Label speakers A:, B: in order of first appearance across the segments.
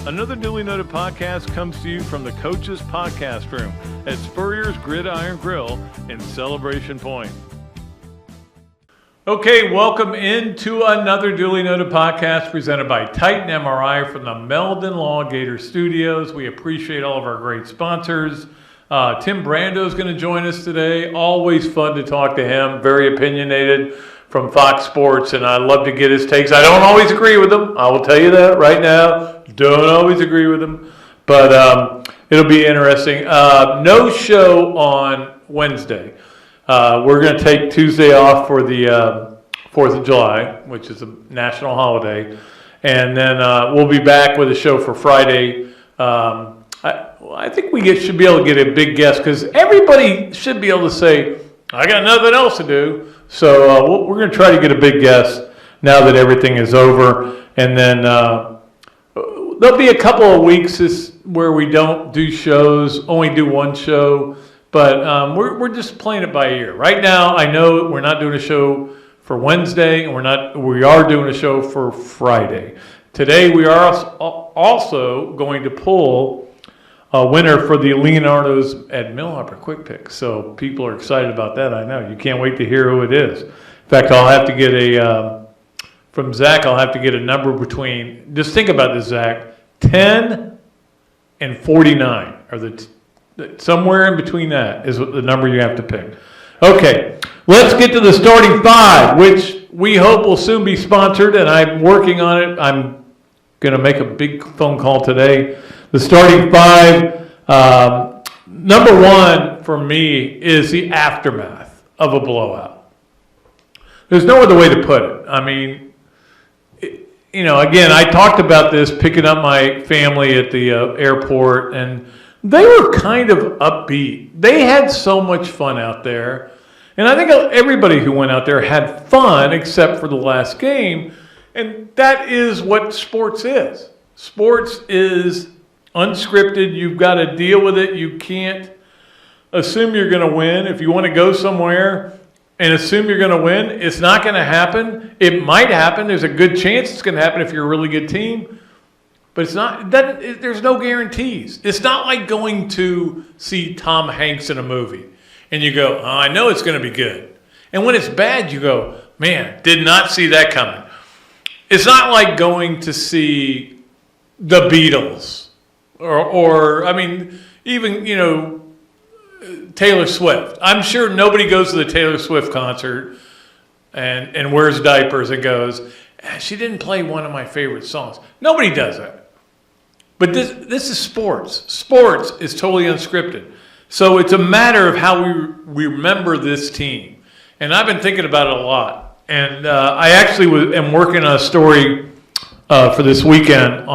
A: Another duly noted podcast comes to you from the Coach's Podcast Room at Spurrier's Gridiron Grill in Celebration Point. Okay, welcome into another duly noted podcast presented by Titan MRI from the Meldon Law Gator Studios. We appreciate all of our great sponsors. Tim Brando is going to join us today. Always fun to talk to him. Very opinionated from Fox Sports, and I love to get his takes. I don't always agree with him. I will tell you that right now. Don't always agree with him, but it'll be interesting. No show on Wednesday. We're going to take Tuesday off for the 4th of July, which is a national holiday, and then we'll be back with a show for Friday. I think we should be able to get a big guest because everybody should be able to say, I got nothing else to do. So we're going to try to get a big guest now that everything is over. And then there'll be a couple of weeks where we don't do shows, only do one show. But we're just playing it by ear. Right now, I know we're not doing a show for Wednesday, and we are doing a show for Friday. Today, we are also going to pull a winner for the Leonardo's at Millhopper Quick Pick. So people are excited about that. I know. You can't wait to hear who it is. In fact, I'll have to get from Zach, I'll have to get a number between, just think about this, Zach, 10 and 49 are somewhere in between that is the number you have to pick. Okay, let's get to the starting five, which we hope will soon be sponsored, and I'm working on it. I'm going to make a big phone call today. The starting five, number one for me is the aftermath of a blowout. There's no other way to put it. I mean, again, I talked about this picking up my family at the airport, and they were kind of upbeat. They had so much fun out there. And I think everybody who went out there had fun except for the last game. And that is what sports is. Sports is unscripted. You've got to deal with it. You can't assume you're going to win. If you want to go somewhere and assume you're going to win, it's not going to happen. It might happen. There's a good chance it's going to happen if you're a really good team. But it's not. There's no guarantees. It's not like going to see Tom Hanks in a movie and you go, oh, I know it's going to be good. And when it's bad, you go, man, did not see that coming. It's not like going to see the Beatles or even, Taylor Swift. I'm sure nobody goes to the Taylor Swift concert and wears diapers and goes, she didn't play one of my favorite songs. Nobody does that. But this is sports. Sports is totally unscripted. So it's a matter of how we remember this team. And I've been thinking about it a lot. And I actually am working on a story for this weekend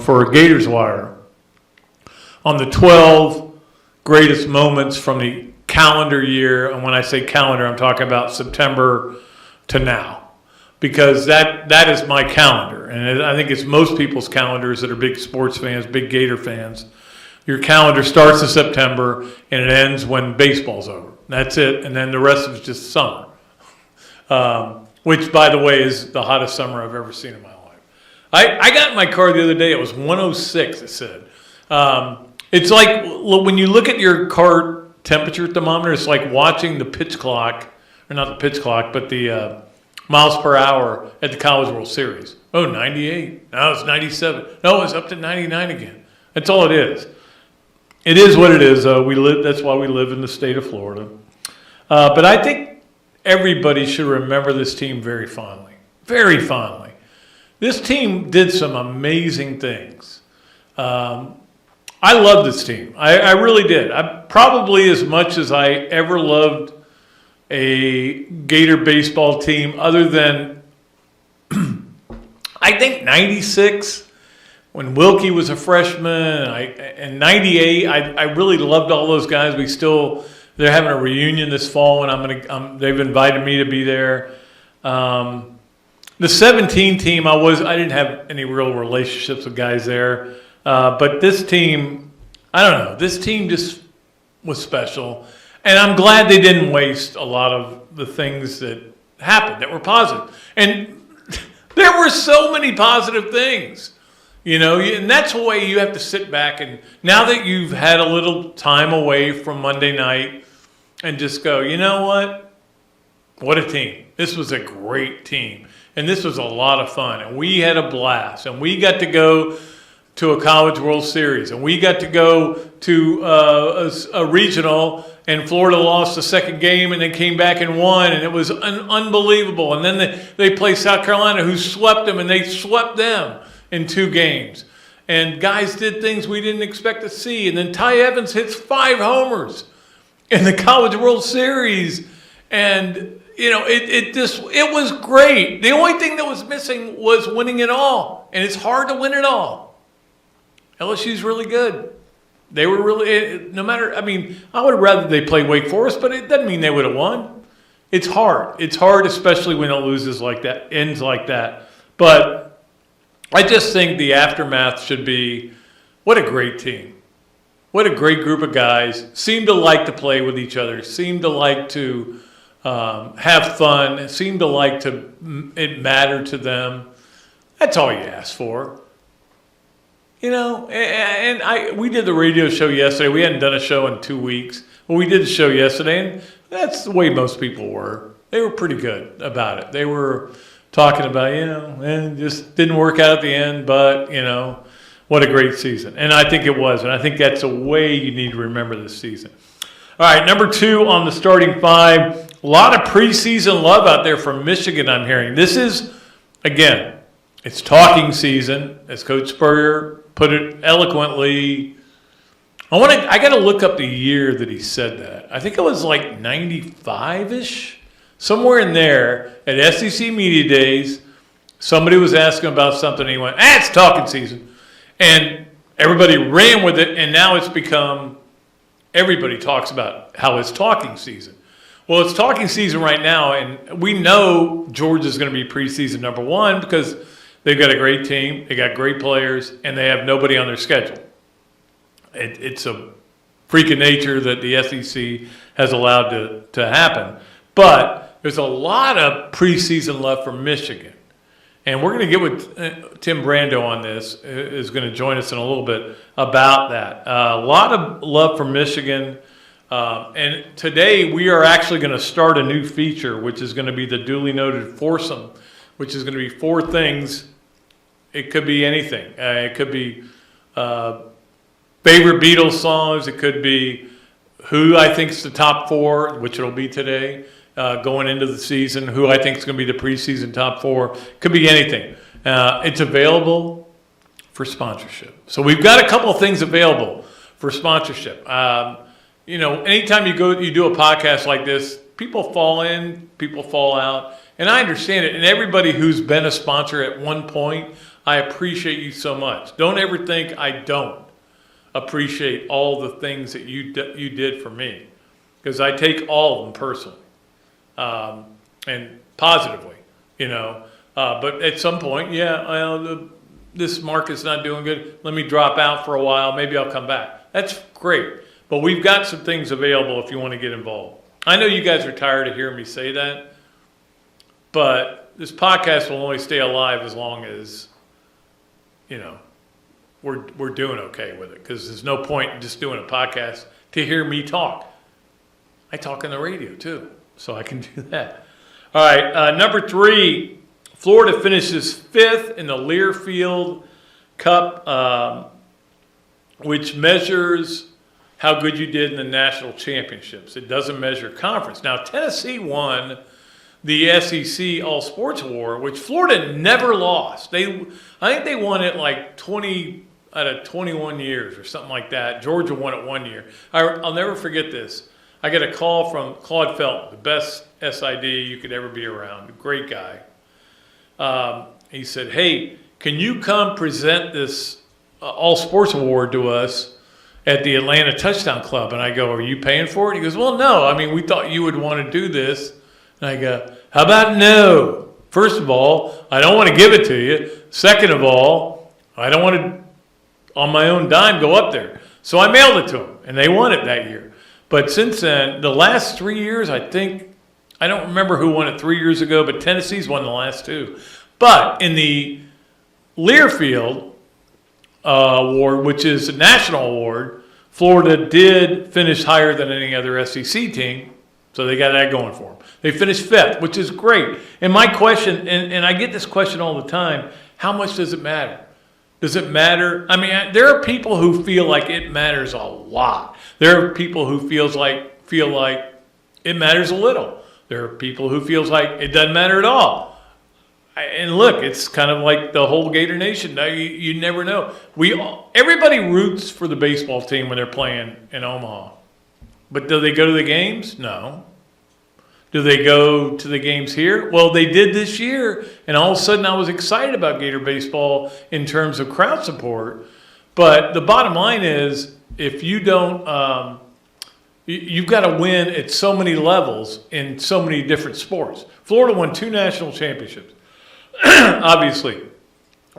A: for Gators Wire on the 12 greatest moments from the calendar year. And when I say calendar, I'm talking about September to now. Because that is my calendar. And I think it's most people's calendars that are big sports fans, big Gator fans. Your calendar starts in September and it ends when baseball's over. That's it. And then the rest of it's just summer. Which, by the way, is the hottest summer I've ever seen in my life. I got in my car the other day. It was 106, it said. It's like when you look at your car temperature thermometer, it's like watching the pitch clock, or not the pitch clock, but the miles per hour at the College World Series. Oh, 98. Now it's 97. No, it's up to 99 again. That's all it is. It is what it is. That's why we live in the state of Florida. But I think everybody should remember this team very fondly. Very fondly. This team did some amazing things. I love this team. I really did. Probably as much as I ever loved a Gator baseball team, other than I think 96 when Wilkie was a freshman, and 98. I really loved all those guys. They're having a reunion this fall, and they've invited me to be there. The 17 team, I didn't have any real relationships with guys there, but this team, I don't know. This team just was special, and I'm glad they didn't waste a lot of the things that happened that were positive. And there were so many positive things. And that's the way you have to sit back. And now that you've had a little time away from Monday night and just go, you know what? What a team. This was a great team. And this was a lot of fun. And we had a blast. And we got to go to a College World Series. And we got to go to a regional. And Florida lost the second game and then came back and won. And it was unbelievable. And then they played South Carolina, who swept them. And they swept them in 2 games. And guys did things we didn't expect to see. And then Ty Evans hits 5 homers in the College World Series. And it was great. The only thing that was missing was winning it all. And it's hard to win it all. LSU's really good. They were really, I would have rather they played Wake Forest, but it doesn't mean they would have won. It's hard. It's hard, especially when it loses like that, ends like that. But I just think the aftermath should be, what a great team. What a great group of guys. Seem to like to play with each other. Seem to like to have fun. Seem to like it mattered to them. That's all you ask for. We did the radio show yesterday. We hadn't done a show in 2 weeks. Well, we did the show yesterday, and that's the way most people were. They were pretty good about it. They were talking about, it just didn't work out at the end, but, what a great season. And I think it was, and I think that's a way you need to remember this season. All right, number 2 on the starting 5. A lot of preseason love out there from Michigan, I'm hearing. This is, again, it's talking season, as Coach Spurrier put it eloquently. I got to look up the year that he said that. I think it was like 95-ish, somewhere in there at SEC Media Days. Somebody was asking about something, and he went, it's talking season. And everybody ran with it, and now it's become, everybody talks about how it's talking season. Well, it's talking season right now, and we know Georgia's going to be preseason number 1 because they've got a great team, they got great players, and they have nobody on their schedule. It's a freak of nature that the SEC has allowed to happen. But there's a lot of preseason love for Michigan. And we're going to get with Tim Brando on this, is going to join us in a little bit about that. A lot of love for Michigan. And today we are actually going to start a new feature, which is going to be the duly noted foursome, which is going to be 4 things. It could be anything. It could be favorite Beatles songs. It could be who I think is the top 4, which it'll be today. Going into the season, who I think is going to be the preseason top 4. Could be anything. It's available for sponsorship. So we've got a couple of things available for sponsorship. Anytime you do a podcast like this, people fall in, people fall out, and I understand it. And everybody who's been a sponsor at one point, I appreciate you so much. Don't ever think I don't appreciate all the things that you did for me, because I take all of them personally. And positively, but at some point, this market's not doing good. Let me drop out for a while. Maybe I'll come back. That's great. But we've got some things available if you want to get involved. I know you guys are tired of hearing me say that, but this podcast will only stay alive as long as, we're doing okay with it, because there's no point in just doing a podcast to hear me talk. I talk on the radio too. So I can do that. All right, number 3, Florida finishes 5th in the Learfield Cup, which measures how good you did in the national championships. It doesn't measure conference. Now, Tennessee won the SEC All-Sports Award, which Florida never lost. I think they won it like 20 out of 21 years or something like that. Georgia won it 1 year. I'll never forget this. I got a call from Claude Felton, the best SID you could ever be around, a great guy. He said, hey, can you come present this All-Sports Award to us at the Atlanta Touchdown Club? And I go, are you paying for it? He goes, well, no. We thought you would want to do this. And I go, how about no? First of all, I don't want to give it to you. Second of all, I don't want to, on my own dime, go up there. So I mailed it to them, and they won it that year. But since then, the last 3 years, I don't remember who won it 3 years ago, but Tennessee's won the last 2. But in the Learfield award, which is a national award, Florida did finish higher than any other SEC team, so they got that going for them. They finished 5th, which is great. And my question, and I get this question all the time, how much does it matter? Does it matter? I mean, there are people who feel like it matters a lot. There are people who feel like it matters a little. There are people who feel like it doesn't matter at all. And look, it's kind of like the whole Gator Nation. You never know. Everybody roots for the baseball team when they're playing in Omaha. But do they go to the games? No. Do they go to the games here? Well, they did this year, and all of a sudden I was excited about Gator baseball in terms of crowd support. But the bottom line is, if you don't, you've got to win at so many levels in so many different sports. Florida won 2 national championships. Obviously,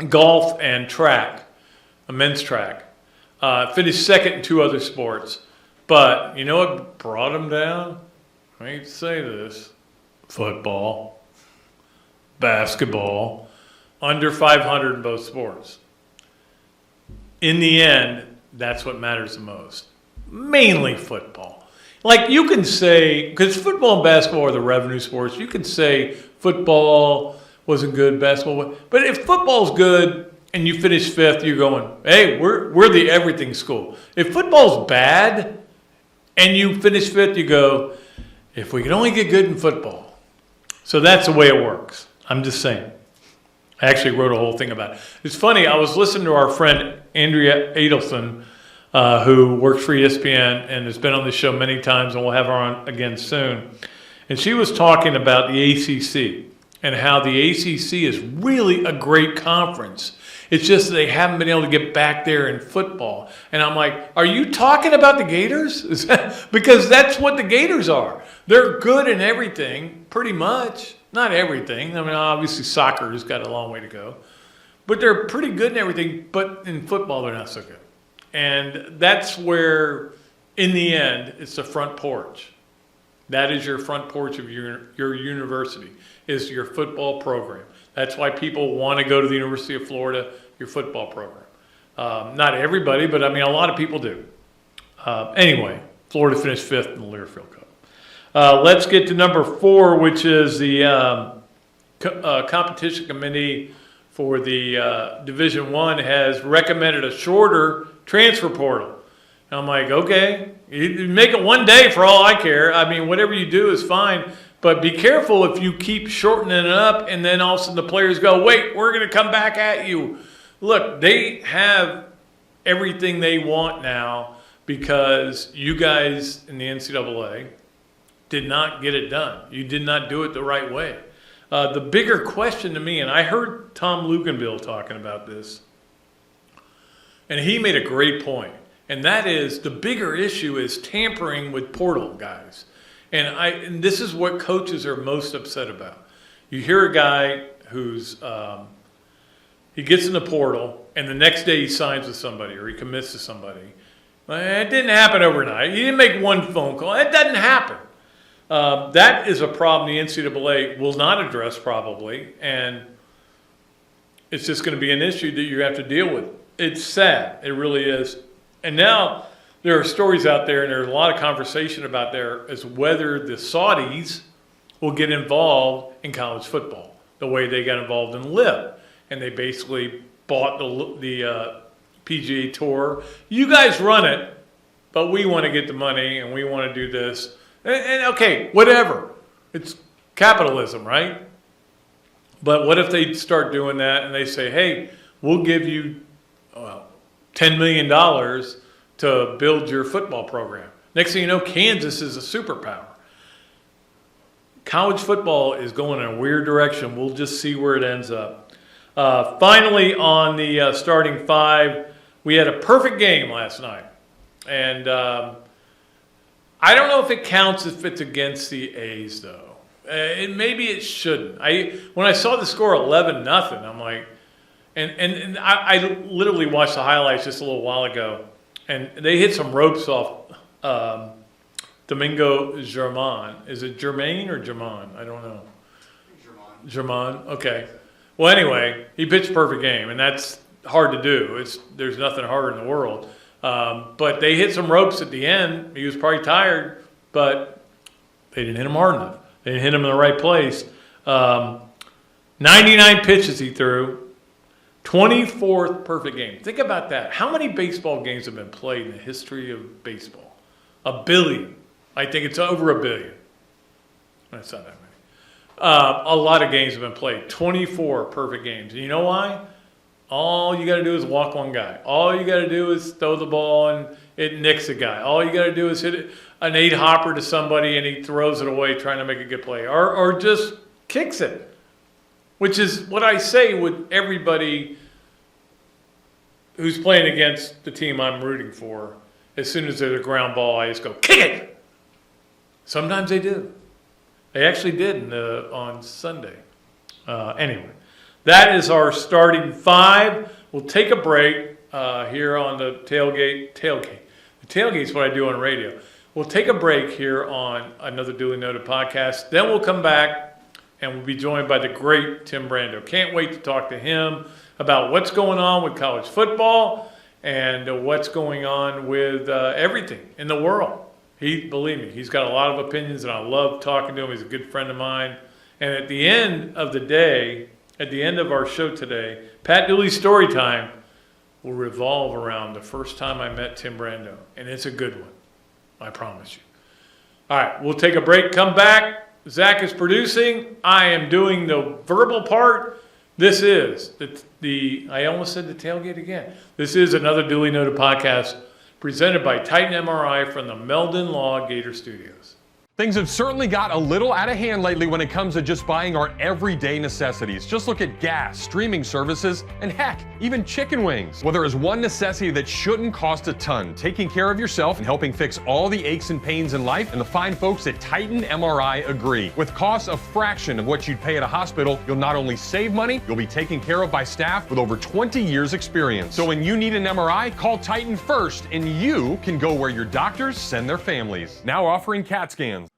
A: golf and track, men's track. Finished 2nd in 2 other sports. But you know what brought them down? I hate to say this, football, basketball, under 500 in both sports. In the end, that's what matters the most. Mainly football. Like you can say, because football and basketball are the revenue sports, you can say football wasn't good, basketball, but if football's good and you finish 5th, you're going, hey, we're the everything school. If football's bad and you finish 5th, you go, if we could only get good in football. So that's the way it works. I'm just saying. I actually wrote a whole thing about it. It's funny, I was listening to our friend Andrea Adelson, who works for ESPN and has been on the show many times, and we'll have her on again soon. And she was talking about the ACC and how the ACC is really a great conference. It's just that they haven't been able to get back there in football. And I'm like, are you talking about the Gators? Because that's what the Gators are. They're good in everything, pretty much. Not everything. I mean, obviously soccer has got a long way to go. But they're pretty good in everything, but in football they're not so good. And that's where, in the end, it's the front porch. That is your front porch of your university, is your football program. That's why people want to go to the University of Florida, your football program. Not everybody, but I mean, a lot of people do. Anyway, Florida finished 5th in the Learfield Cup. Let's get to number 4, which is the competition committee for the Division I has recommended a shorter transfer portal. And I'm like, okay, you make it 1 day for all I care. I mean, whatever you do is fine. But be careful if you keep shortening it up and then all of a sudden the players go, wait, we're going to come back at you. Look, they have everything they want now because you guys in the NCAA did not get it done. You did not do it the right way. The bigger question to me, and I heard Tom Luganville talking about this, and he made a great point, and that is the bigger issue is tampering with portal guys. And this is what coaches are most upset about. You hear a guy who's he gets in the portal, and the next day he signs with somebody or he commits to somebody. It didn't happen overnight. He didn't make one phone call. It doesn't happen. That is a problem the NCAA will not address probably, and it's just going to be an issue that you have to deal with. It's sad. It really is. And now there are stories out there, and there's a lot of conversation about there as whether the Saudis will get involved in college football the way they got involved in LIV. And they basically bought the PGA Tour. You guys run it, but we want to get the money, and we want to do this. And okay, whatever. It's capitalism, right? But what if they start doing that and they say, hey, we'll give you $10 million to build your football program. Next thing you know, Kansas is a superpower. College football is going in a weird direction. We'll just see where it ends up. Finally, on the starting 5, we had a perfect game last night. And I don't know if it counts if it's against the A's, though. Maybe it shouldn't. When I saw the score 11-0, I'm like, and I literally watched the highlights just a little while ago, and they hit some ropes off Domingo German. Is it Germain or German? I don't know. German. Okay. Well, anyway, he pitched a perfect game, and that's hard to do. There's nothing harder in the world. But they hit some ropes at the end. He was probably tired, but they didn't hit him hard enough. They didn't hit him in the right place. 99 pitches he threw. 24th perfect game. Think about that. How many baseball games have been played in the history of baseball? 1 billion. I think it's over 1 billion. That's not that many. A lot of games have been played. 24 perfect games. And you know why? All you got to do is walk one guy. All you got to do is throw the ball and it nicks a guy. All you got to do is hit an eight-hopper to somebody and he throws it away trying to make a good play. Or just kicks it. Which is what I say with everybody who's playing against the team I'm rooting for. As soon as there's a ground ball, I just go, kick it! Sometimes they do. They actually did on Sunday. Anyway, that is our starting five. We'll take a break here on the tailgate. The tailgate's what I do on radio. We'll take a break here on another Duly Noted podcast. Then we'll come back and we'll be joined by the great Tim Brando. Can't wait to talk to him about what's going on with college football and what's going on with everything in the world. Believe me, he's got a lot of opinions, and I love talking to him. He's a good friend of mine. And at the end of the day, at the end of our show today, Pat Dooley's Storytime will revolve around the first time I met Tim Brando. And it's a good one, I promise you. All right, we'll take a break, come back. Zach is producing. I am doing the verbal part. This is I almost said the tailgate again. This is another Duly Noted podcast presented by Titan MRI from the Meldon Law Gator Studios.
B: Things have certainly got a little out of hand lately when it comes to just buying our everyday necessities. Just look at gas, streaming services, and heck, even chicken wings. Well, there is one necessity that shouldn't cost a ton: taking care of yourself and helping fix all the aches and pains in life, and the fine folks at Titan MRI agree. With costs a fraction of what you'd pay at a hospital, you'll not only save money, you'll be taken care of by staff with over 20 years experience. So when you need an MRI, call Titan first, and you can go where your doctors send their families. Now offering CAT scans.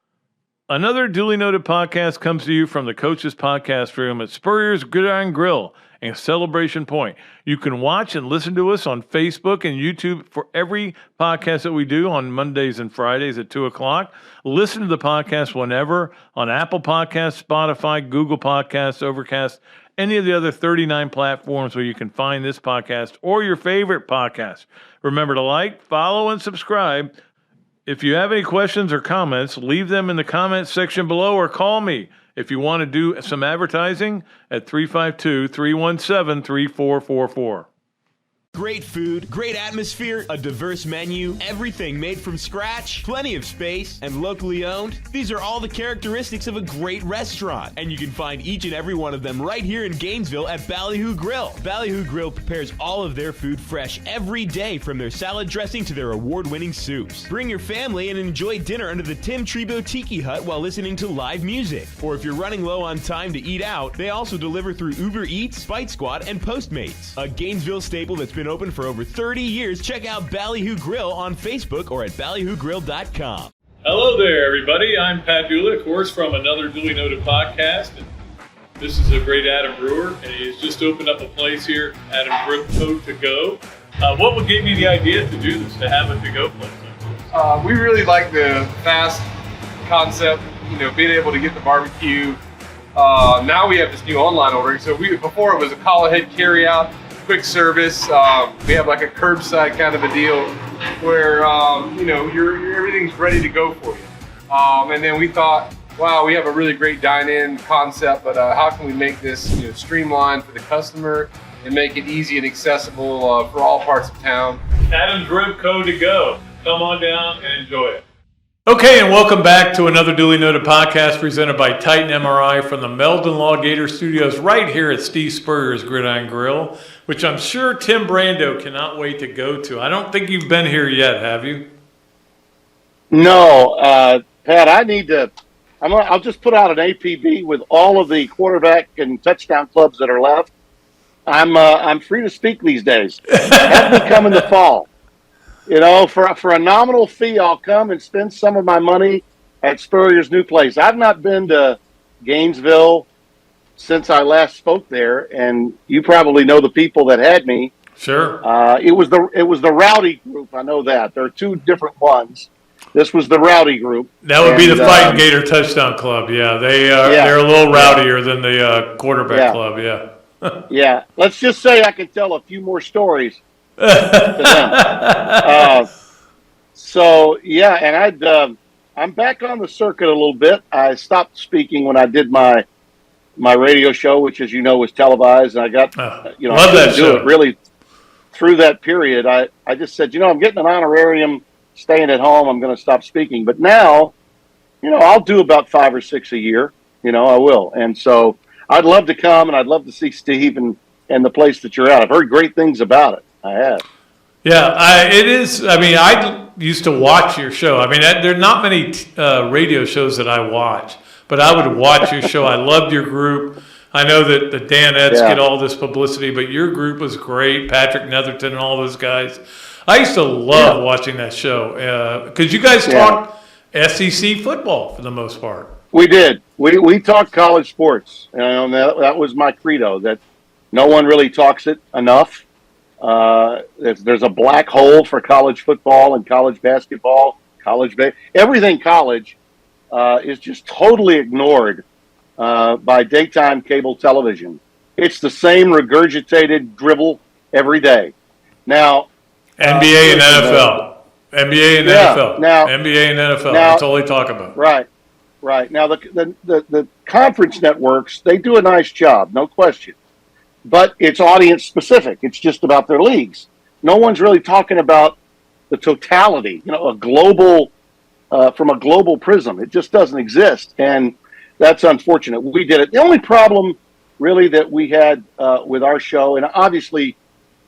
A: Another Duly Noted podcast comes to you from the Coach's Podcast Room at Spurrier's Gridiron Grill and Celebration Point. You can watch and listen to us on Facebook and YouTube for every podcast that we do on Mondays and Fridays at 2 o'clock. Listen to the podcast whenever on Apple Podcasts, Spotify, Google Podcasts, Overcast, any of the other 39 platforms where you can find this podcast or your favorite podcast. Remember to like, follow, and subscribe. If you have any questions or comments, leave them in the comments section below or call me if you want to do some advertising at 352-317-3444.
C: Great food, great atmosphere, a diverse menu, everything made from scratch, plenty of space, and locally owned. These are all the characteristics of a great restaurant, and you can find each and every one of them right here in Gainesville at Ballyhoo Grill. Ballyhoo Grill prepares all of their food fresh every day, from their salad dressing to their award-winning soups. Bring your family and enjoy dinner under the Tim Trebo Tiki Hut while listening to live music. Or if you're running low on time to eat out, they also deliver through Uber Eats, Fight Squad, and Postmates. A Gainesville staple that's been open for over 30 years. Check out Ballyhoo Grill on Facebook or at ballyhoogrill.com.
A: Hello there, everybody. I'm Pat Dooley, of course, from another Duly Noted podcast. And this is a great Adam Brewer, and he has just opened up a place here, Adam Brewer To Go. What would give you the idea to do this, to have a to-go place like this?
D: We really like the fast concept, being able to get the barbecue. Now we have this new online ordering. So before it was a call ahead carry out, quick service. We have like a curbside kind of a deal where everything's ready to go for you. And then we thought, wow, we have a really great dine-in concept, but how can we make this streamlined for the customer and make it easy and accessible for all parts of town?
A: Adam's Rib Co. To Go. Come on down and enjoy it. Okay, and welcome back to another Duly Noted podcast presented by Titan MRI from the Meldon Law Gator Studios right here at Steve Spurrier's Gridiron Grill, which I'm sure Tim Brando cannot wait to go to. I don't think you've been here yet, have you?
E: No, Pat, I need to. I'll just put out an APB with all of the quarterback and touchdown clubs that are left. I'm free to speak these days. Have me come in the fall. For a nominal fee, I'll come and spend some of my money at Spurrier's new place. I've not been to Gainesville since I last spoke there, and you probably know the people that had me.
A: Sure.
E: It was the Rowdy group. I know that. There are two different ones. This was the Rowdy group.
A: That would be the Fighting Gator Touchdown Club. Yeah, they're a little rowdier than the quarterback club. Yeah.
E: Yeah. Let's just say I can tell a few more stories to them. So yeah, and I'm back on the circuit a little bit. I stopped speaking when I did my radio show, which, as you know, was televised, and I got
A: love
E: I
A: that
E: couldn't
A: show.
E: do it really through that period. I just said, I'm getting an honorarium, staying at home. I'm going to stop speaking. But now, I'll do about 5 or 6 a year. I will. And so I'd love to come, and I'd love to see Steve and the place that you're at. I've heard great things about it. I have.
A: Yeah, it is. I mean, I used to watch your show. I mean, there are not many radio shows that I watch, but I would watch your show. I loved your group. I know that the Dan Eds get all this publicity, but your group was great. Patrick Netherton and all those guys. I used to love watching that show because you guys talked SEC football for the most part.
E: We did. We talked college sports. And that was my credo, that no one really talks it enough. There's a black hole for college football and college basketball, everything college is just totally ignored by daytime cable television. It's the same regurgitated dribble every day. Now,
A: NBA and NFL. NBA and NFL.
E: Now,
A: NBA and NFL. That's all they talk about.
E: Right. Now, the conference networks, they do a nice job, no question. But it's audience specific. It's just about their leagues. No one's really talking about the totality, a global, from a global prism. It just doesn't exist. And that's unfortunate. We did it. The only problem really that we had with our show, and obviously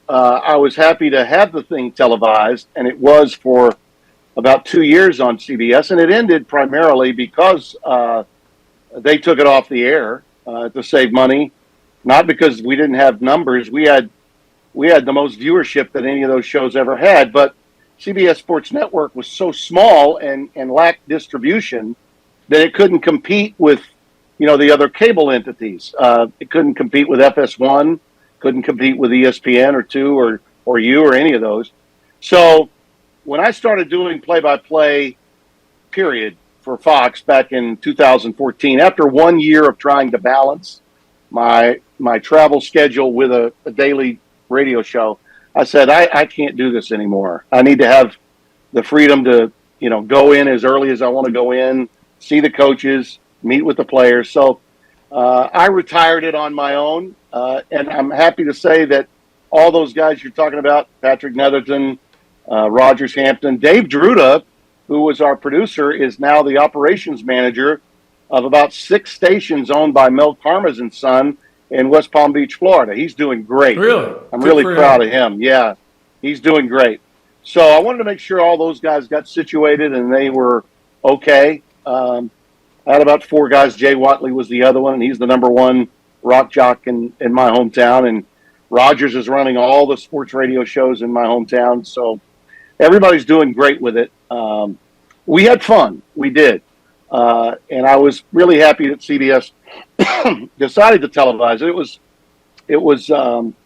E: I was happy to have the thing televised, and it was for about 2 years on CBS, and it ended primarily because they took it off the air to save money. Not because we didn't have numbers. We had the most viewership that any of those shows ever had. But CBS Sports Network was so small and lacked distribution that it couldn't compete with, the other cable entities. It couldn't compete with FS1, couldn't compete with ESPN or 2 or you or any of those. So when I started doing play-by-play, period, for Fox back in 2014, after 1 year of trying to balance my travel schedule with a daily radio show, I said, I can't do this anymore. I need to have the freedom to, go in as early as I want to go in, see the coaches, meet with the players. So I retired it on my own, and I'm happy to say that all those guys you're talking about, Patrick Netherton, Rogers Hampton, Dave Druda, who was our producer, is now the operations manager of about 6 stations owned by Mel Karmaz's and son in West Palm Beach, Florida. He's doing great.
A: Really?
E: I'm really proud of him. Yeah, he's doing great. So I wanted to make sure all those guys got situated and they were okay. I had about 4 guys. Jay Watley was the other one, and he's the number 1 rock jock in my hometown. And Rogers is running all the sports radio shows in my hometown. So everybody's doing great with it. We had fun. We did. And I was really happy that CBS decided to televise it. It was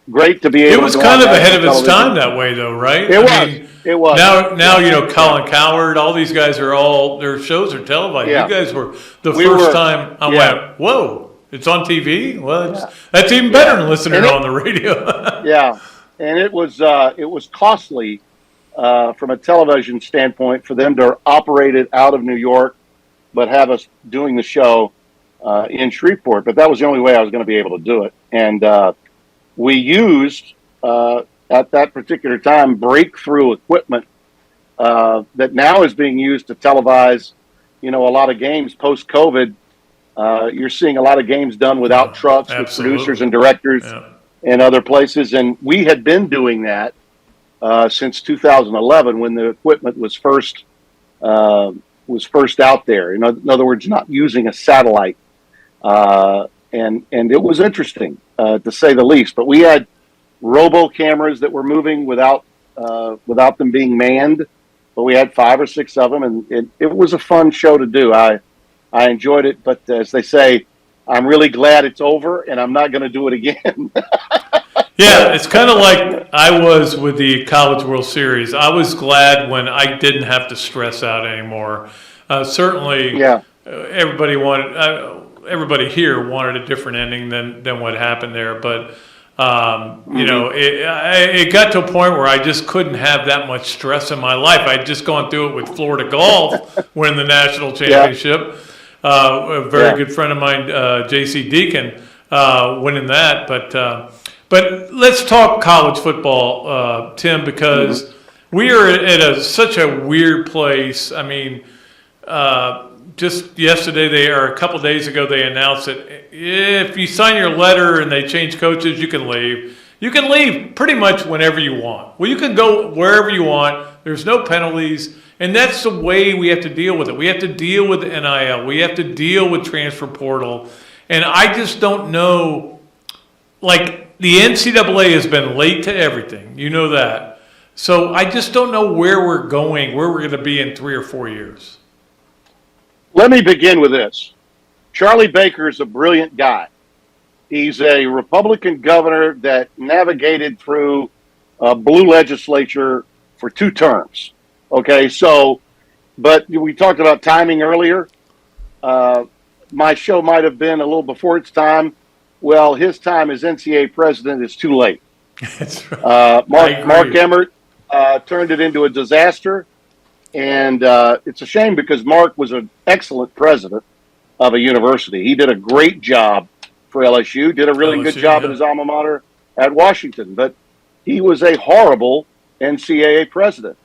E: great to be able to.
A: It was kind of ahead of its time that way, though, right?
E: It was.
A: Now Colin Cowherd, all these guys are their shows are televised.
E: Yeah.
A: You guys were first time I went, whoa, it's on TV? Well, that's even better than listening on the radio.
E: Yeah, and it was costly from a television standpoint for them to operate it out of New York, but have us doing the show in Shreveport. But that was the only way I was going to be able to do it. And we used, at that particular time, breakthrough equipment that now is being used to televise, a lot of games post-COVID. You're seeing a lot of games done without trucks, with producers and directors in other places. And we had been doing that since 2011 when the equipment was first out there. In other words, not using a satellite. And it was interesting, to say the least. But we had robo cameras that were moving without them being manned. But we had 5 or 6 of them, and it was a fun show to do. I enjoyed it, but as they say, I'm really glad it's over, and I'm not going to do it again.
A: Yeah, it's kind of like I was with the College World Series. I was glad when I didn't have to stress out anymore. Certainly,
E: Yeah.
A: everybody here wanted a different ending than what happened there. But you know, it got to a point where I just couldn't have that much stress in my life. I'd just gone through it with Florida Golf winning the national championship. A very good friend of mine, J.C. Deacon, winning that. But let's talk college football, Tim, because we are at such a weird place. I mean, just yesterday, a couple days ago, they announced that if you sign your letter and they change coaches, you can leave. You can leave pretty much whenever you want. Well, you can go wherever you want. There's no penalties. And that's the way we have to deal with it. We have to deal with NIL. We have to deal with transfer portal. And I just don't know, like, the NCAA has been late to everything. You know that. So I just don't know where we're going to be in 3 or 4 years.
E: Let me begin with this. Charlie Baker is a brilliant guy. He's a Republican governor that navigated through a blue legislature for 2 terms. Okay, so, but we talked about timing earlier. My show might have been a little before its time. Well, his time as NCAA president is too late.
A: That's right.
E: Mark Emmert turned it into a disaster. And it's a shame because Mark was an excellent president of a university. He did a great job for LSU, did a really good job at his alma mater at Washington. But he was a horrible NCAA president.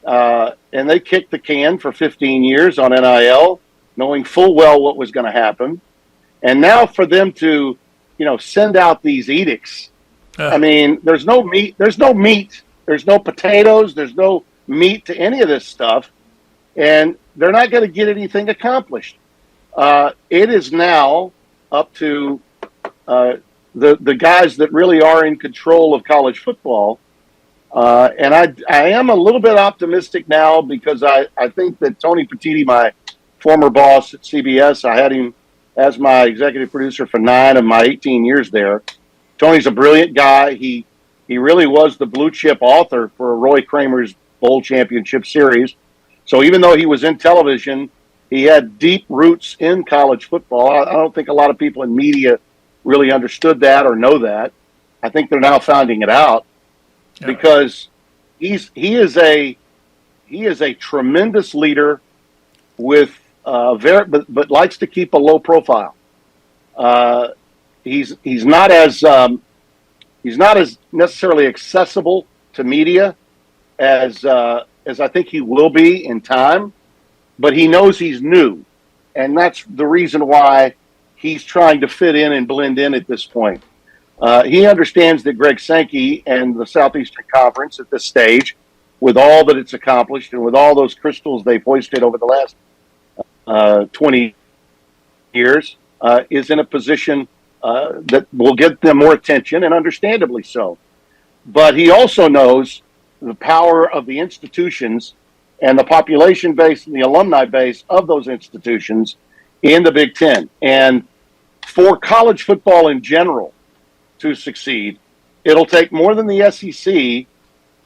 E: And they kicked the can for 15 years on NIL, knowing full well what was going to happen. And now for them to, send out these edicts. I mean, there's no meat, there's no potatoes, there's no meat to any of this stuff. And they're not going to get anything accomplished. It is now up to the guys that really are in control of college football. And I am a little bit optimistic now because I think that Tony Petitti, my former boss at CBS, I had him as my executive producer for 9 of my 18 years there. Tony's a brilliant guy. He really was the blue chip author for Roy Kramer's Bowl Championship Series. So even though he was in television, he had deep roots in college football. I don't think a lot of people in media really understood that or know that. I think they're now finding it out. Because he is a tremendous leader with but likes to keep a low profile. He's not as necessarily accessible to media as I think he will be in time, but he knows he's new, and that's the reason why he's trying to fit in and blend in at this point. He understands that Greg Sankey and the Southeastern Conference at this stage, with all that it's accomplished and with all those crystals they've hoisted over the last 20 years, is in a position that will get them more attention, and understandably so. But he also knows the power of the institutions and the population base and the alumni base of those institutions in the Big Ten. And for college football in general to succeed, it'll take more than the SEC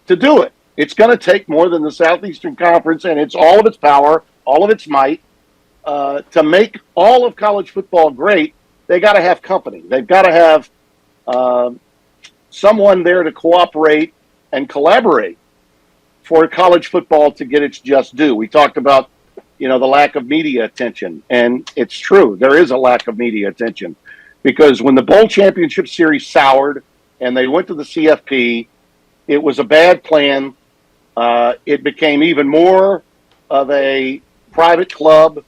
E: to do it. It's going to take more than the Southeastern Conference and it's all of its power, all of its might, to make all of college football great. They got to have company. They've got to have someone there to cooperate and collaborate for college football to get its just due. We talked about, the lack of media attention, and it's true. There is a lack of media attention. Because when the Bowl Championship Series soured and they went to the CFP, it was a bad plan. It became even more of a private club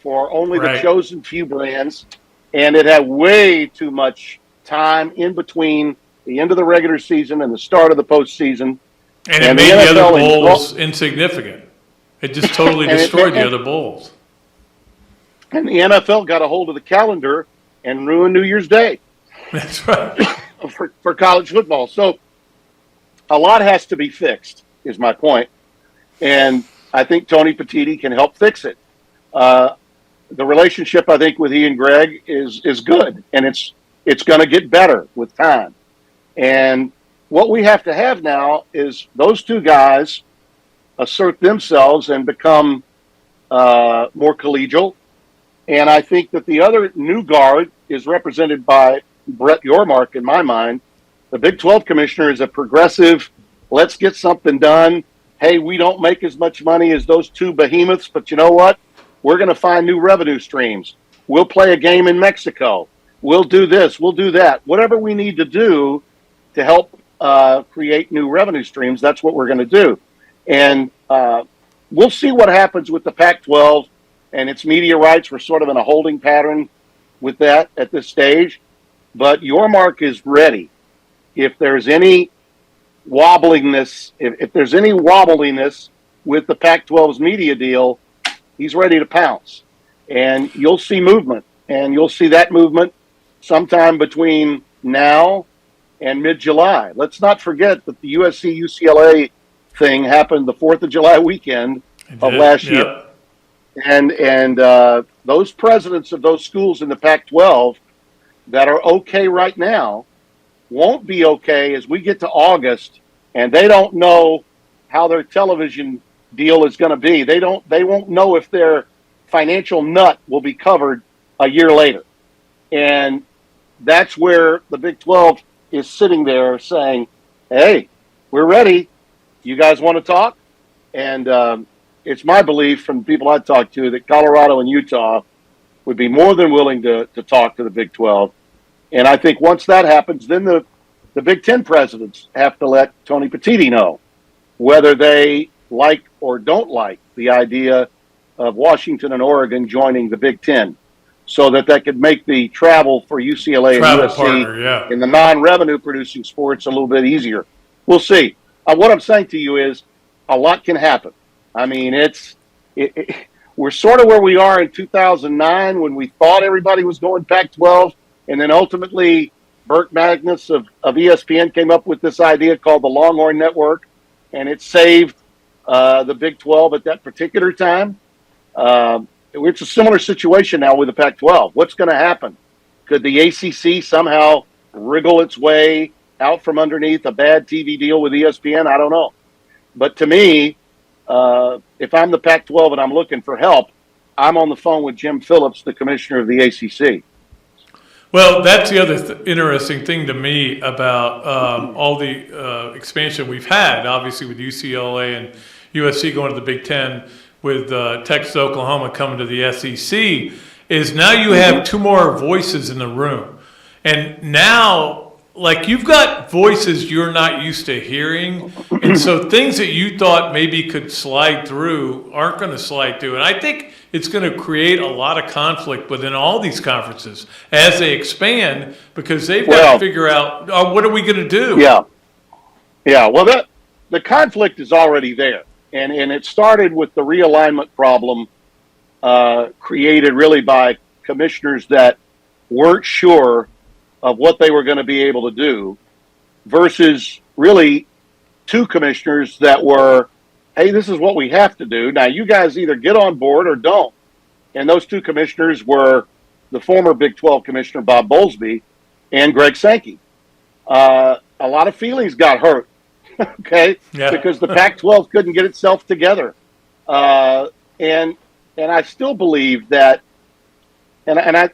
E: for only the chosen few brands. And it had way too much time in between the end of the regular season and the start of the postseason.
A: And it made the other bowls insignificant. It just totally destroyed the other bowls.
E: And the NFL got a hold of the calendar and ruined New Year's Day.
A: That's right.
E: for college football. So a lot has to be fixed, is my point. And I think Tony Petitti can help fix it. the relationship, I think, with he and Greg is good, and it's going to get better with time. And what we have to have now is those two guys assert themselves and become more collegial. And I think that the other new guard is represented by Brett Yormark, in my mind. The Big 12 commissioner is a progressive, let's get something done. Hey, we don't make as much money as those two behemoths, but you know what? We're going to find new revenue streams. We'll play a game in Mexico. We'll do this. We'll do that. Whatever we need to do to help create new revenue streams, that's what we're going to do. And we'll see what happens with the Pac-12 and its media rights. We're sort of in a holding pattern with that at this stage. But Yormark is ready. If there's any wobbliness, if there's any wobbliness with the Pac-12's media deal, he's ready to pounce. And you'll see movement. And you'll see that movement sometime between now and mid-July. Let's not forget that the USC-UCLA thing happened the 4th of July weekend of last year. And those presidents of those schools in the Pac-12 that are okay right now won't be okay as we get to August, and they don't know how their television deal is going to be. They won't know if their financial nut will be covered a year later. And that's where the Big 12 is sitting there saying, hey, we're ready. You guys want to talk? And it's my belief from people I talked to that Colorado and Utah would be more than willing to talk to the Big 12. And I think once that happens, then the Big 10 presidents have to let Tony Petitti know whether they like or don't like the idea of Washington and Oregon joining the Big 10, so that could make the travel for UCLA and USC in the non-revenue producing sports a little bit easier. We'll see. What I'm saying to you is a lot can happen. I mean, we're sort of where we are in 2009 when we thought everybody was going Pac-12, and then ultimately Burt Magnus of ESPN came up with this idea called the Longhorn Network, and it saved the Big 12 at that particular time. It's a similar situation now with the Pac-12. What's going to happen? Could the ACC somehow wriggle its way out from underneath a bad TV deal with ESPN? I don't know. But to me, if I'm the Pac-12 and I'm looking for help, I'm on the phone with Jim Phillips, the commissioner of the ACC.
A: Well, that's the other interesting thing to me about all the expansion we've had, obviously with UCLA and USC going to the Big Ten, with Texas, Oklahoma coming to the SEC, is now you have two more voices in the room. And now, like, you've got voices you're not used to hearing. And so things that you thought maybe could slide through aren't going to slide through. And I think it's going to create a lot of conflict within all these conferences as they expand, because they've got to figure out, what are we going to do?
E: Yeah. Well, the conflict is already there. And it started with the realignment problem created really by commissioners that weren't sure of what they were going to be able to do, versus really two commissioners that were, hey, this is what we have to do. Now, you guys either get on board or don't. And those two commissioners were the former Big 12 commissioner, Bob Bowlesby, and Greg Sankey. A lot of feelings got hurt. Okay, because the Pac-12 couldn't get itself together, and I still believe that. And I,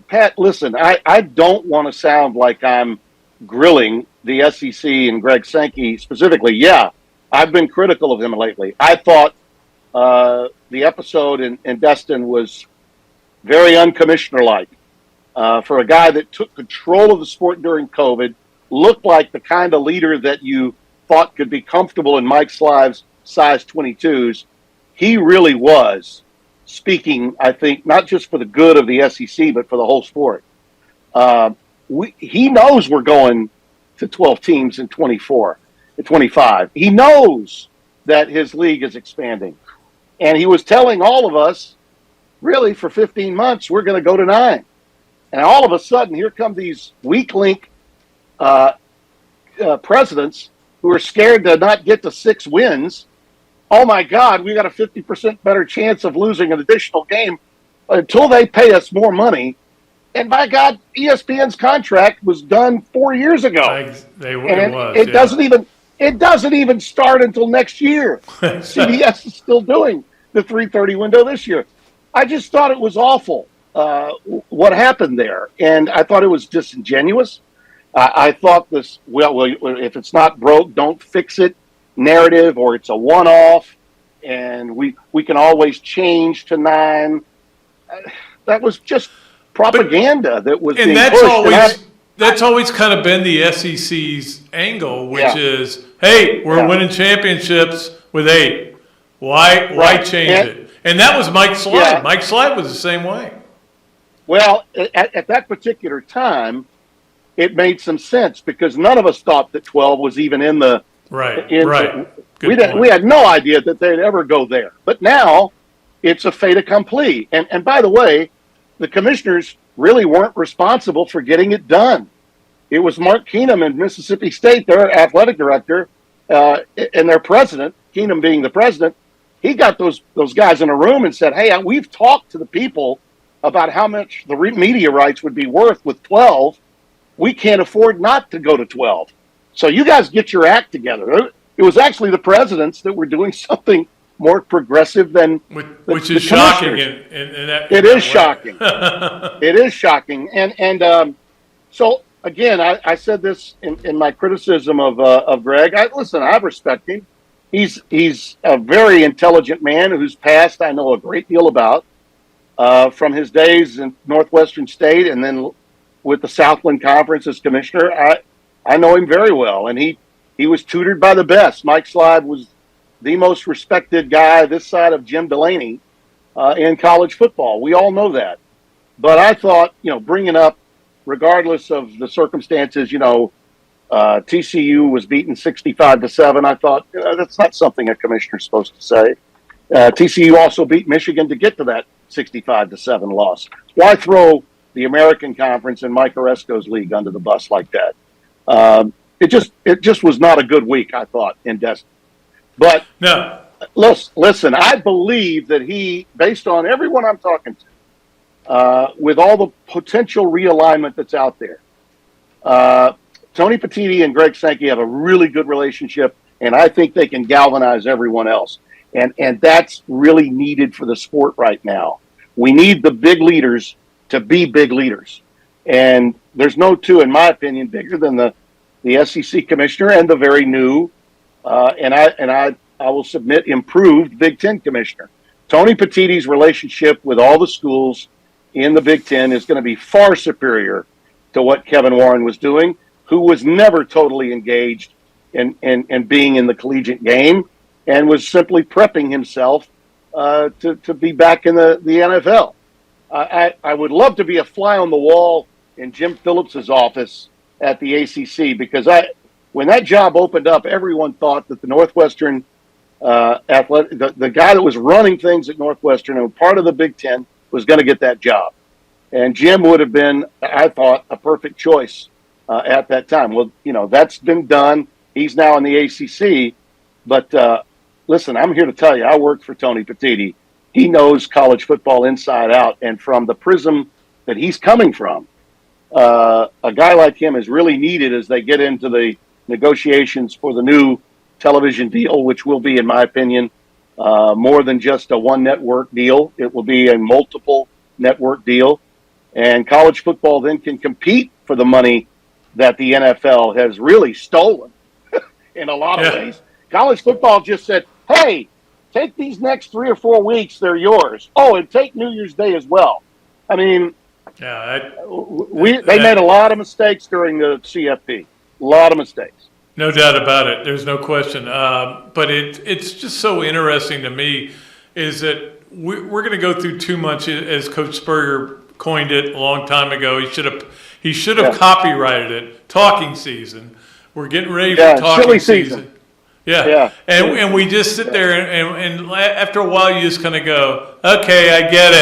E: Pat, listen, I don't want to sound like I'm grilling the SEC and Greg Sankey specifically. Yeah, I've been critical of him lately. I thought the episode in Destin was very uncommissioner-like for a guy that took control of the sport during COVID. Looked like the kind of leader that you thought could be comfortable in Mike Slive's size 22s. He really was speaking, I think, not just for the good of the SEC, but for the whole sport. He knows we're going to 12 teams in 24 and 25. He knows that his league is expanding. And he was telling all of us, really, for 15 months, we're going to go to 9. And all of a sudden, here come these weak link presidents who are scared to not get to 6 wins. Oh my God, we got a 50% better chance of losing an additional game until they pay us more money. And by God, ESPN's contract was done 4 years ago. It doesn't even start until next year. CBS is still doing the 3:30 window this year. I just thought it was awful what happened there, and I thought it was disingenuous. I thought this, well, if it's not broke, don't fix it narrative, or it's a one-off, and we can always change to 9. That was just propaganda that was being pushed.
A: That's always kind of been the SEC's angle, which is, hey, we're winning championships with 8. Why change it? And that was Mike Slide. Yeah. Mike Slide was the same way. Well,
E: at that particular time, it made some sense because none of us thought that 12 was even in the
A: right.
E: We had no idea that they'd ever go there. But now it's a fait accompli. And by the way, the commissioners really weren't responsible for getting it done. It was Mark Keenum in Mississippi State, their athletic director, and their president, Keenum being the president. He got those guys in a room and said, hey, we've talked to the people about how much the media rights would be worth with 12. We can't afford not to go to 12. So you guys get your act together. It was actually the presidents that were doing something more progressive than
A: which is shocking.
E: It is shocking. It is shocking. And so again, I said this in my criticism of Greg. I respect him. He's a very intelligent man whose past I know a great deal about from his days in Northwestern State and then with the Southland Conference as commissioner. I know him very well, and he was tutored by the best. Mike Slide was the most respected guy this side of Jim Delaney in college football. We all know that. But I thought, bringing up, regardless of the circumstances, TCU was beaten 65-7. I thought that's not something a commissioner's supposed to say. TCU also beat Michigan to get to that 65-7 loss. Why throw the American Conference and Mike Oresco's league under the bus like that? It just was not a good week, I thought, in Destin. But
A: no,
E: listen, I believe that he, based on everyone I'm talking to, with all the potential realignment that's out there, Tony Petitti and Greg Sankey have a really good relationship, and I think they can galvanize everyone else. And that's really needed for the sport right now. We need the big leaders to be big leaders. And there's no two, in my opinion, bigger than the SEC commissioner and the very new, and I will submit, improved Big Ten commissioner. Tony Petitti's relationship with all the schools in the Big Ten is going to be far superior to what Kevin Warren was doing, who was never totally engaged in being in the collegiate game and was simply prepping himself to be back in the NFL. I would love to be a fly on the wall in Jim Phillips's office at the ACC because when that job opened up, everyone thought that the Northwestern the guy that was running things at Northwestern and part of the Big Ten was going to get that job. And Jim would have been, I thought, a perfect choice at that time. Well, that's been done. He's now in the ACC. But listen, I'm here to tell you, I worked for Tony Petitti. He knows college football inside out. And from the prism that he's coming from, a guy like him is really needed as they get into the negotiations for the new television deal, which will be, in my opinion, more than just a one network deal. It will be a multiple network deal. And college football then can compete for the money that the NFL has really stolen in a lot of ways. College football just said, hey, take these next 3 or 4 weeks, they're yours. Oh, and take New Year's Day as well. I mean, they made a lot of mistakes during the CFP. A lot of mistakes.
A: No doubt about it. There's no question. But it's just so interesting to me is that we're going to go through too much, as Coach Spurrier coined it a long time ago. He should have copyrighted it. Talking season. We're getting ready for talking season. Yeah. And we just sit there and after a while you just kind of go, okay, I get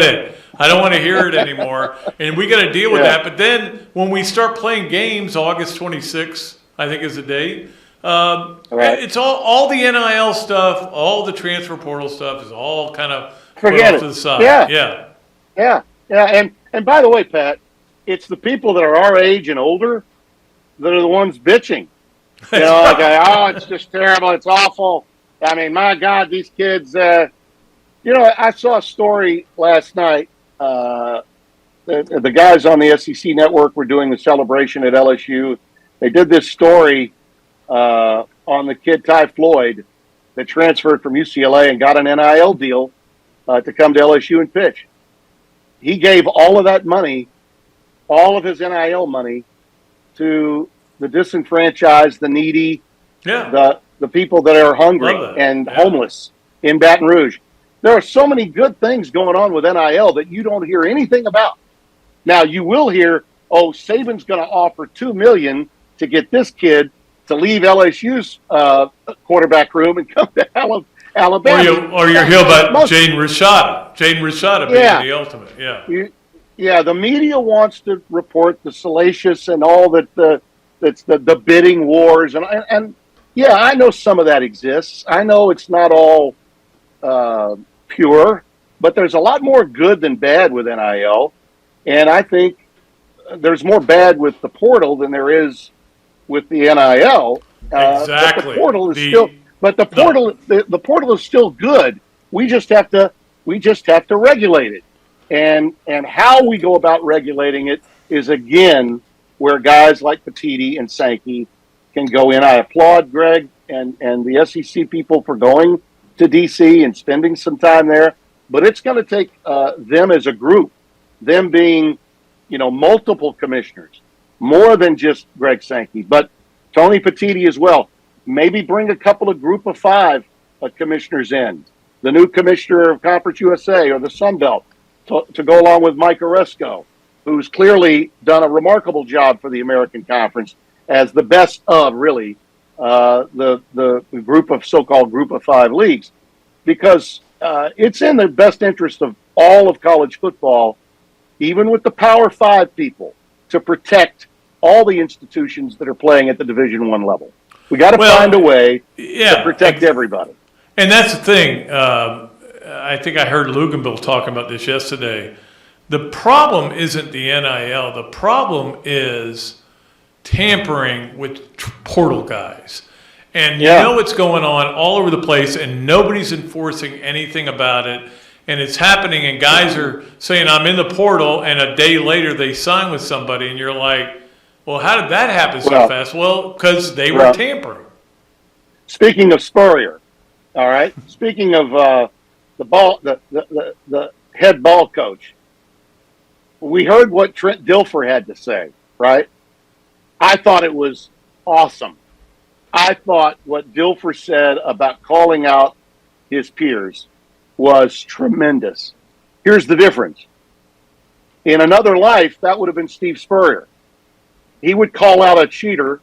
A: it. I don't want to hear it anymore. And we got to deal with that. But then when we start playing games, August 26th, I think is the date, it's all the NIL stuff, all the transfer portal stuff is all kind of
E: Forget
A: off
E: it.
A: to the side.
E: Yeah. Yeah. And by the way, Pat, it's the people that are our age and older that are the ones bitching. You know, like, oh, it's just terrible. It's awful. I mean, my God, these kids. You know, I saw a story last night. The guys on the SEC network were doing the celebration at LSU. They did this story on the kid Ty Floyd that transferred from UCLA and got an NIL deal to come to LSU and pitch. He gave all of that money, all of his NIL money, to the disenfranchised, the needy, the people that are hungry and homeless in Baton Rouge. There are so many good things going on with NIL that you don't hear anything about. Now, you will hear, oh, Saban's going to offer $2 million to get this kid to leave LSU's quarterback room and come to Alabama.
A: Or you'll hear about Jane Rashada. Jane Rashada being the ultimate.
E: Yeah, the media wants to report the salacious and all that that's the bidding wars. And yeah, I know some of that exists. I know it's not all pure, but there's a lot more good than bad with NIL. And I think there's more bad with the portal than there is with the NIL.
A: Exactly.
E: But the portal is the portal is still good. We just have to regulate it. And how we go about regulating it is, again, where guys like Petiti and Sankey can go in. I applaud Greg and the SEC people for going to D.C. and spending some time there. But it's going to take them as a group, them being, multiple commissioners, more than just Greg Sankey, but Tony Petiti as well. Maybe bring a couple of group of 5 commissioners in, the new commissioner of Conference USA or the Sun Belt, to go along with Mike Oresco, who's clearly done a remarkable job for the American Conference as the best of, really, the group of so-called group of 5 leagues, because it's in the best interest of all of college football, even with the Power 5 people, to protect all the institutions that are playing at the Division I level. We got to find a way to protect everybody.
A: And that's the thing. I think I heard Luganville talking about this yesterday. The problem isn't the NIL. The problem is tampering with portal guys. And you know what's going on all over the place, and nobody's enforcing anything about it. And it's happening, and guys are saying, I'm in the portal, and a day later they sign with somebody, and you're like, well, how did that happen so fast? Well, because they were tampering.
E: Speaking of Spurrier, all right? Speaking of the head ball coach, we heard what Trent Dilfer had to say, right? I thought it was awesome. I thought what Dilfer said about calling out his peers was tremendous. Here's the difference. In another life, that would have been Steve Spurrier. He would call out a cheater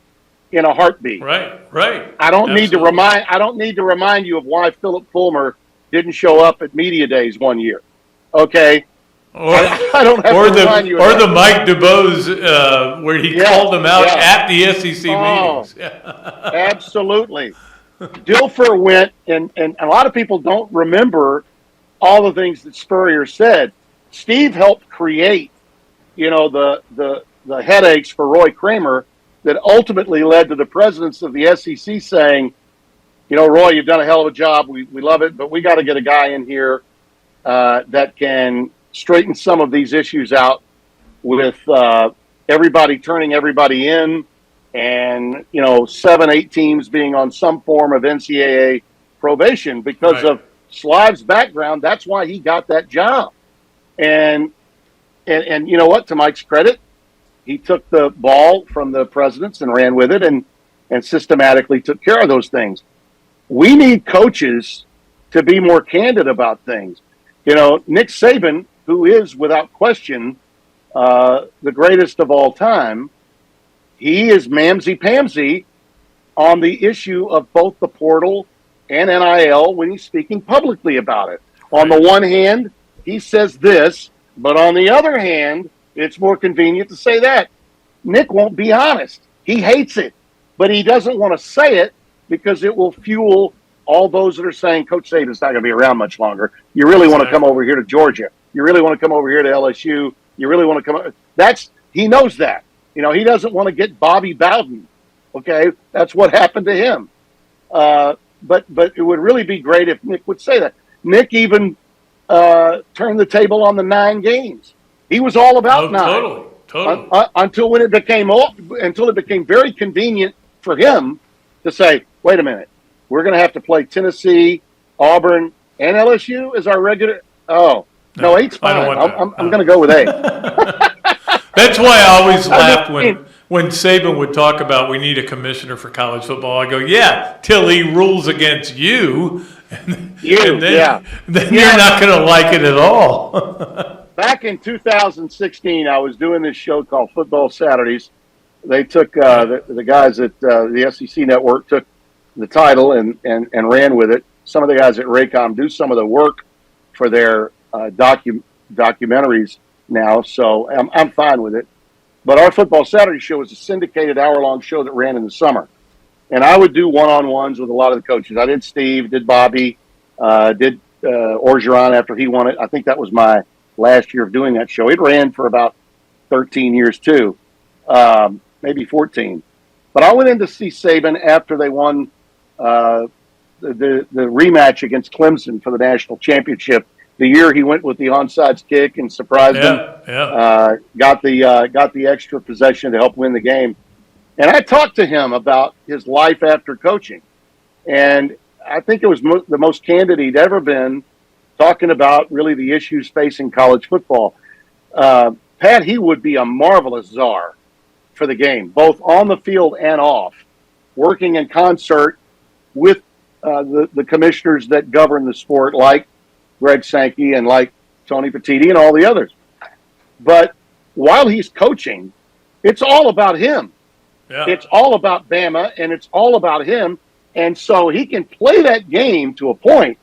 E: in a heartbeat.
A: Right.
E: I don't need to remind you of why Philip Fulmer didn't show up at media days one year. Okay. I don't have to remind you.
A: Or the Mike DuBose where he called them out at the SEC meetings.
E: Absolutely. Dilfer went, and a lot of people don't remember all the things that Spurrier said. Steve helped create, the headaches for Roy Kramer that ultimately led to the presidents of the SEC saying, Roy, you've done a hell of a job. We love it, but we got to get a guy in here that can straighten some of these issues out with everybody turning everybody in, and 7-8 teams being on some form of NCAA probation because of Slive's background. That's why he got that job. And you know what? To Mike's credit, he took the ball from the presidents and ran with it and systematically took care of those things. We need coaches to be more candid about things. Nick Saban, who is without question the greatest of all time, he is mamsy-pamsy on the issue of both the portal and NIL when he's speaking publicly about it. On the one hand, he says this, but on the other hand, it's more convenient to say that. Nick won't be honest. He hates it, but he doesn't want to say it because it will fuel all those that are saying Coach Saban's not going to be around much longer, you really want to come over here to Georgia. You really want to come over here to LSU. You really want to come. He knows that. He doesn't want to get Bobby Bowden. Okay, that's what happened to him. But it would really be great if Nick would say that. Nick even turned the table on the 9 games. He was all about 9.
A: Totally.
E: Until it became very convenient for him to say, wait a minute, we're going to have to play Tennessee, Auburn, and LSU as our regular. Oh, no, 8's fine. I'm going to go with 8.
A: That's why I always laughed when Saban would talk about we need a commissioner for college football. I go, yeah, till he rules against you. Then you're not going to like it at all.
E: Back in 2016, I was doing this show called Football Saturdays. They took the guys at the SEC Network took the title and ran with it. Some of the guys at Raycom do some of the work for their documentaries now, so I'm fine with it. But our Football Saturday show was a syndicated hour-long show that ran in the summer. And I would do one-on-ones with a lot of the coaches. I did Steve, did Bobby, did Orgeron after he won it. I think that was my last year of doing that show. It ran for about 13 years too, maybe 14. But I went in to see Saban after they won the rematch against Clemson for the national championship. The year he went with the onside kick and surprised them, got the extra possession to help win the game. And I talked to him about his life after coaching, and I think it was the most candid he'd ever been, talking about really the issues facing college football. Pat, he would be a marvelous czar for the game, both on the field and off, working in concert with the commissioners that govern the sport, like Greg Sankey and like Tony Petitti and all the others. But while he's coaching, it's all about him. Yeah. It's all about Bama, and it's all about him. And so he can play that game to a point,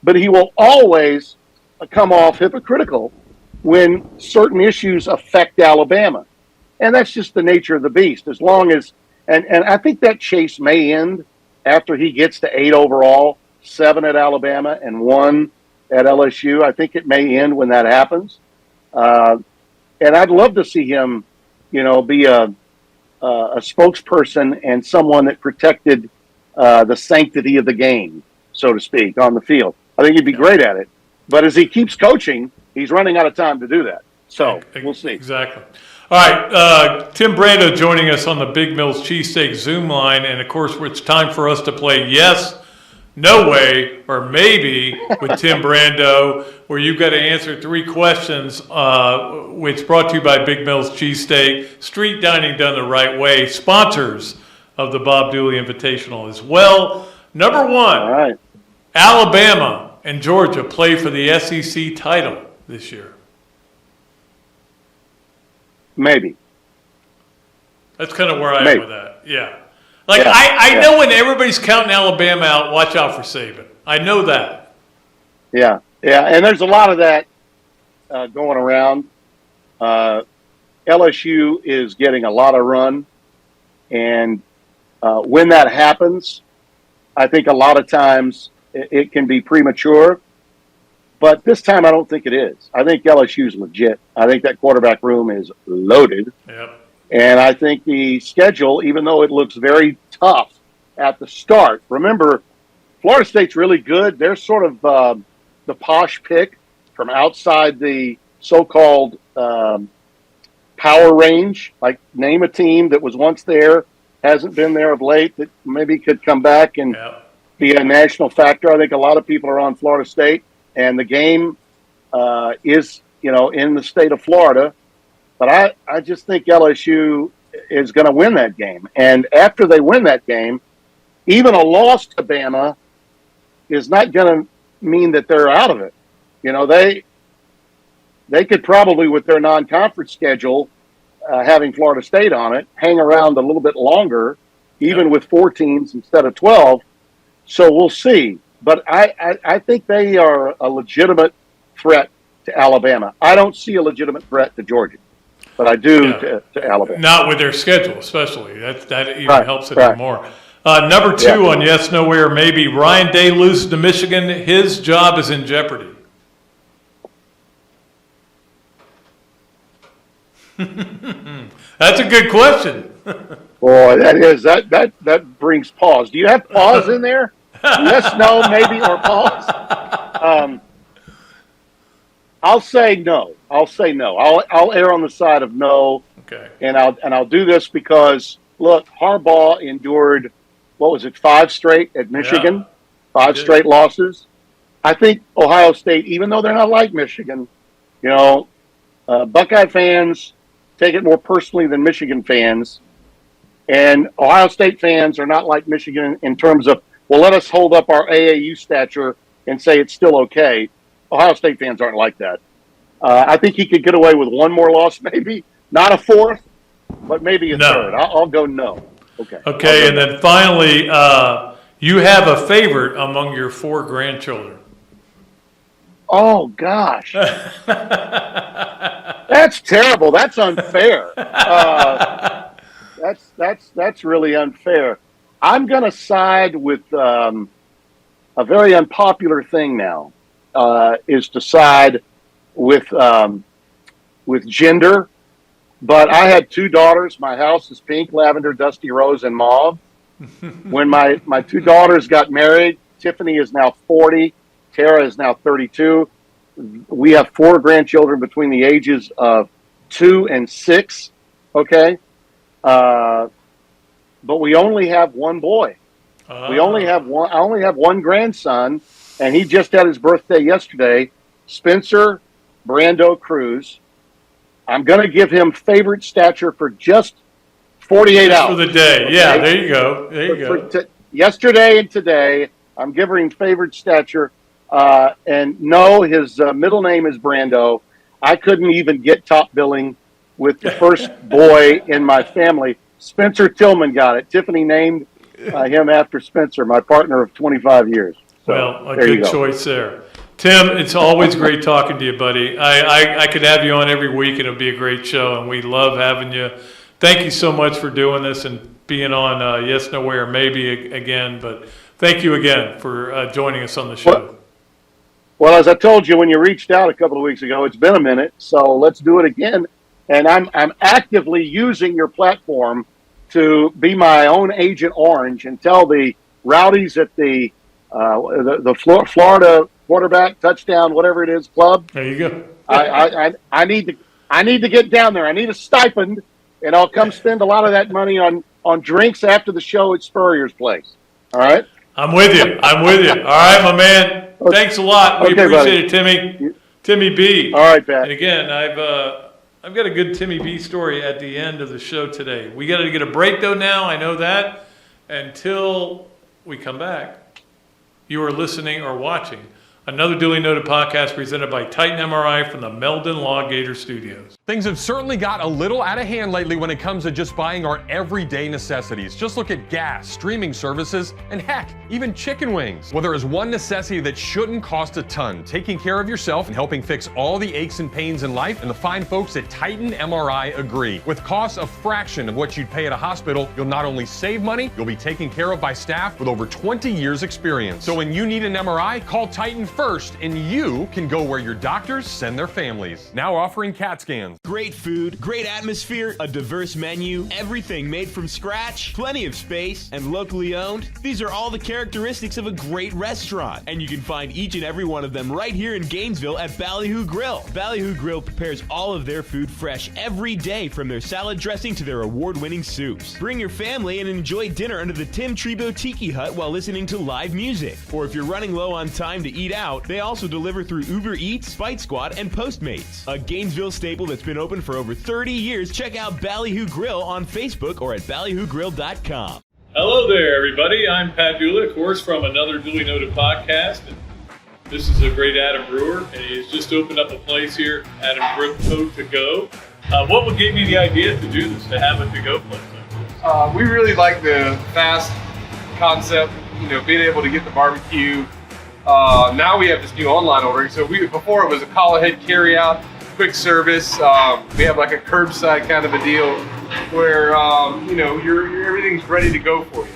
E: but he will always come off hypocritical when certain issues affect Alabama. And that's just the nature of the beast. As long as, and I think that chase may end after he gets to 8 overall, 7 at Alabama, and 1 at LSU. I think it may end when that happens. And I'd love to see him, be a spokesperson and someone that protected the sanctity of the game, so to speak, on the field. I think he'd be great at it. But as he keeps coaching, he's running out of time to do that. So we'll see.
A: Exactly. All right, Tim Brando joining us on the Big Mills Cheesesteaks Zoom line. And, of course, it's time for us to play Yes, No Way, or Maybe with Tim Brando, where you've got to answer 3 questions, which brought to you by Big Mills Cheesesteak, street dining done the right way, sponsors of the Bob Dooley Invitational as well. Number 1, all right. Alabama and Georgia play for the SEC title this year.
E: Maybe.
A: That's kind of where I am with that. Yeah. I know when everybody's counting Alabama out, watch out for Saban. I know that.
E: Yeah. And there's a lot of that going around. LSU is getting a lot of run. And when that happens, I think a lot of times it can be premature. But this time I don't think it is. I think LSU's legit. I think that quarterback room is loaded.
A: Yep.
E: And I think the schedule, even though it looks very tough at the start, remember, Florida State's really good. They're sort of the posh pick from outside the so-called power range. Like, name a team that was once there, hasn't been there of late, that maybe could come back and be a national factor. I think a lot of people are on Florida State. And the game is, in the state of Florida. But I just think LSU is going to win that game. And after they win that game, even a loss to Bama is not going to mean that they're out of it. They could probably, with their non-conference schedule, having Florida State on it, hang around a little bit longer, even with 4 teams instead of 12. So we'll see. But I think they are a legitimate threat to Alabama. I don't see a legitimate threat to Georgia, but I do to Alabama.
A: Not with their schedule, especially. That even helps it even more. Number two on yes, no, where, maybe. Ryan Day loses to Michigan. His job is in jeopardy. That's a good question.
E: Boy, that brings pause. Do you have pause in there? Yes, no, maybe, or pause? I'll say no. I'll err on the side of no.
A: Okay.
E: And I'll do this because look, Harbaugh endured, what was it, 5 straight at Michigan,
A: Yeah,
E: 5 straight losses. I think Ohio State, even though they're not like Michigan, Buckeye fans take it more personally than Michigan fans. And Ohio State fans are not like Michigan in terms of, well, let us hold up our AAU stature and say it's still okay. Ohio State fans aren't like that. I think he could get away with one more loss, maybe. Not a 4th, but maybe a 3rd. I'll go no. Okay.
A: Okay, and then finally, you have a favorite among your 4 grandchildren.
E: Oh, gosh. That's terrible. That's unfair. That's really unfair. I'm going to side with a very unpopular thing now, is to side with gender. But I had 2 daughters. My house is pink, lavender, dusty rose, and mauve. When my 2 daughters got married, Tiffany is now 40. Tara is now 32. We have 4 grandchildren between the ages of 2 and 6. Okay. But we only have 1 boy. I only have one grandson, and he just had his birthday yesterday. Spencer Brando Cruz. I'm going to give him favorite stature for just 48
A: Just
E: hours.
A: for the day.
E: Okay?
A: Yeah, there you go.
E: Yesterday and today, I'm giving him favorite stature. And no, his middle name is Brando. I couldn't even get top billing with the first boy in my family. Spencer Tillman got it. Tiffany named him after Spencer, my partner of 25 years. So,
A: Well, a good choice there. Tim, it's always great talking to you, buddy. I could have you on every week, and it'll be a great show, and we love having you. Thank you so much for doing this and being on Yes, No, Where, maybe again. But thank you again for joining us on the show.
E: Well, as I told you when you reached out a couple of weeks ago, it's been a minute, so let's do it again. And I'm actively using your platform to be my own Agent Orange and tell the rowdies at the Florida quarterback touchdown, whatever it is, club.
A: There you go.
E: I need to get down there. I need a stipend, and I'll come spend a lot of that money on drinks after the show at Spurrier's place. All right.
A: I'm with you. All right, my man. Thanks a lot. We appreciate it, Timmy. Timmy B.
E: All right, Pat.
A: And again, I've got a good Timmy B story at the end of the show today. We got to get a break though now. I know that. Until we come back, you are listening or watching another Dooley Noted podcast presented by Titan MRI from the Meldon Law Gator Studios.
B: Things have certainly got a little out of hand lately when it comes to just buying our everyday necessities. Just look at gas, streaming services, and heck, even chicken wings. Well, there is one necessity that shouldn't cost a ton: taking care of yourself and helping fix all the aches and pains in life. And the fine folks at Titan MRI agree. With costs a fraction of what you'd pay at a hospital, you'll not only save money, you'll be taken care of by staff with over 20 years experience. So when you need an MRI, call Titan first, and you can go where your doctors send their families. Now offering CAT scans.
C: Great food, great atmosphere, a diverse menu, everything made from scratch, plenty of space, and locally owned. These are all the characteristics of a great restaurant, and you can find each and every one of them right here in Gainesville at Ballyhoo Grill. Ballyhoo Grill prepares all of their food fresh every day, from their salad dressing to their award-winning soups. Bring your family and enjoy dinner under the Tim Brando Tiki Hut while listening to live music. Or if you're running low on time to eat out, they also deliver through Uber Eats, Fight Squad, and Postmates. A Gainesville staple that's been open for over 30 years. Check out Ballyhoo Grill on Facebook or at ballyhoogrill.com.
A: Hello there, everybody. I'm Pat Dooley, of course, from another Dooley Noted podcast. And this is a great Adam Brewer, and he's just opened up a place here, Adam Brewer To Go. What would give you the idea to do this, to have a to-go place like this?
D: We really like the fast concept, being able to get the barbecue. Now we have this new online ordering. So before it was a call ahead carry out, quick service. We have like a curbside kind of a deal where everything's ready to go for you.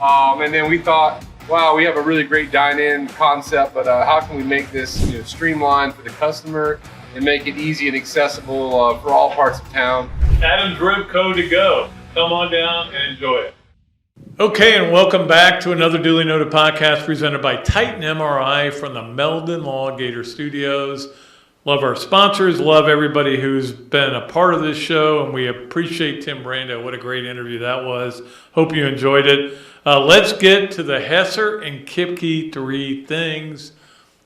D: And then we thought, wow, we have a really great dine-in concept, but how can we make this streamlined for the customer and make it easy and accessible for all parts of town?
A: Adam's Rib Co. to go. Come on down and enjoy it. Okay, and welcome back to another Duly Noted podcast presented by Titan MRI from the Meldon Law Gator Studios. Love our sponsors, love everybody who's been a part of this show, and we appreciate Tim Brando. What a great interview that was. Hope you enjoyed it. Let's get to the Hesser and Kipke 3 things,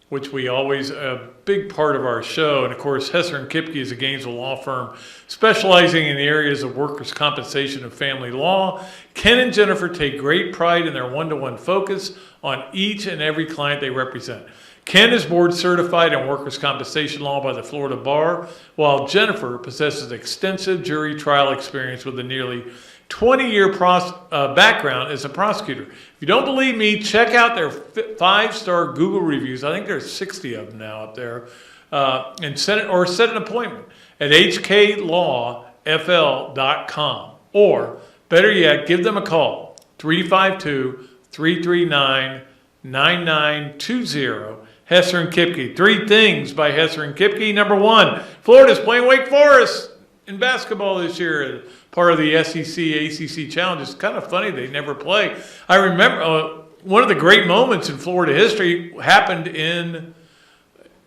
A: which we always, a big part of our show. And of course, Hesser and Kipke is a Gainesville law firm specializing in the areas of workers' compensation and family law. Ken and Jennifer take great pride in their one-to-one focus on each and every client they represent. Ken is board certified in workers' compensation law by the Florida Bar, while Jennifer possesses extensive jury trial experience with a nearly 20-year background as a prosecutor. If you don't believe me, check out their 5-star Google reviews. I think there's 60 of them now up there. And set an appointment at hklawfl.com. Or, better yet, give them a call, 352-339-9920. Hesser and Kipke. 3 things by Hesser and Kipke. Number 1, Florida's playing Wake Forest in basketball this year, part of the SEC, ACC Challenge. It's kind of funny they never play. I remember one of the great moments in Florida history happened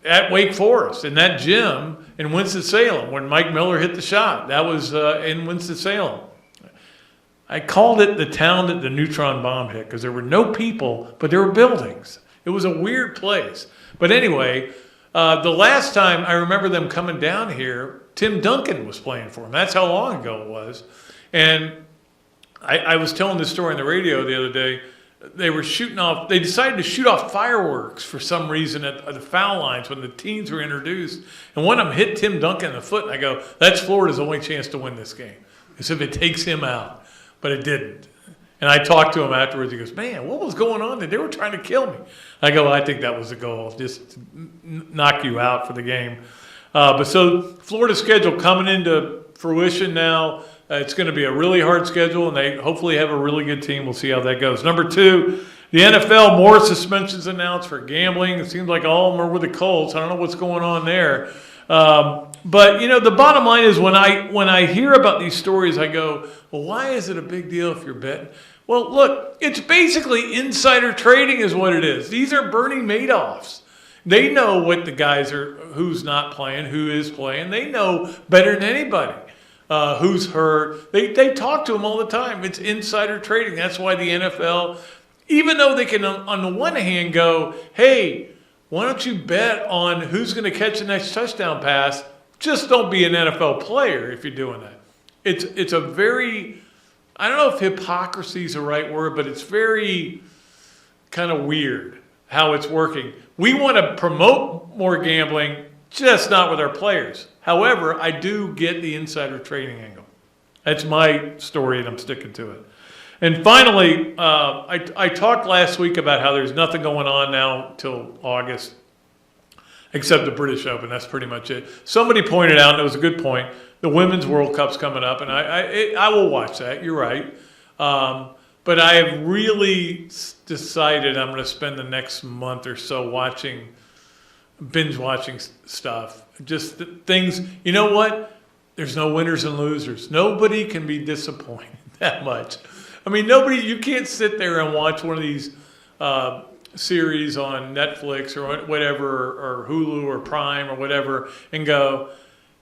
A: at Wake Forest, in that gym in Winston-Salem, when Mike Miller hit the shot. That was in Winston-Salem. I called it the town that the neutron bomb hit because there were no people, but there were buildings. It was a weird place. But anyway, the last time I remember them coming down here, Tim Duncan was playing for them. That's how long ago it was. And I was telling this story on the radio the other day. They decided to shoot off fireworks for some reason at the foul lines when the teams were introduced. And one of them hit Tim Duncan in the foot, and I go, that's Florida's only chance to win this game, is if it takes him out. But it didn't. And I talked to him afterwards. He goes, man, what was going on there? They were trying to kill me. I go, I think that was the goal, just to knock you out for the game. But so Florida's schedule coming into fruition now. It's going to be a really hard schedule, and they hopefully have a really good team. We'll see how that goes. Number 2, the NFL, more suspensions announced for gambling. It seems like all of them are with the Colts. I don't know what's going on there. But, the bottom line is when I hear about these stories, I go, well, why is it a big deal if you're betting? Well, look, it's basically insider trading is what it is. These are Bernie Madoffs. They know what the guys are, who's not playing, who is playing. They know better than anybody who's hurt. They talk to them all the time. It's insider trading. That's why the NFL, even though they can on the one hand go, hey, why don't you bet on who's going to catch the next touchdown pass? Just don't be an NFL player if you're doing that. It's a very, I don't know if hypocrisy is the right word, but it's very kind of weird how it's working. We want to promote more gambling, just not with our players. However, I do get the insider trading angle. That's my story, and I'm sticking to it. And finally, I talked last week about how there's nothing going on now till August, except the British Open. That's pretty much it. Somebody pointed out, and it was a good point, the Women's World Cup's coming up, and I will watch that. You're right. But I have really decided I'm going to spend the next month or so binge watching stuff. Just things, you know what? There's no winners and losers. Nobody can be disappointed that much. I mean, you can't sit there and watch one of these series on Netflix or whatever, or Hulu or Prime or whatever, and go,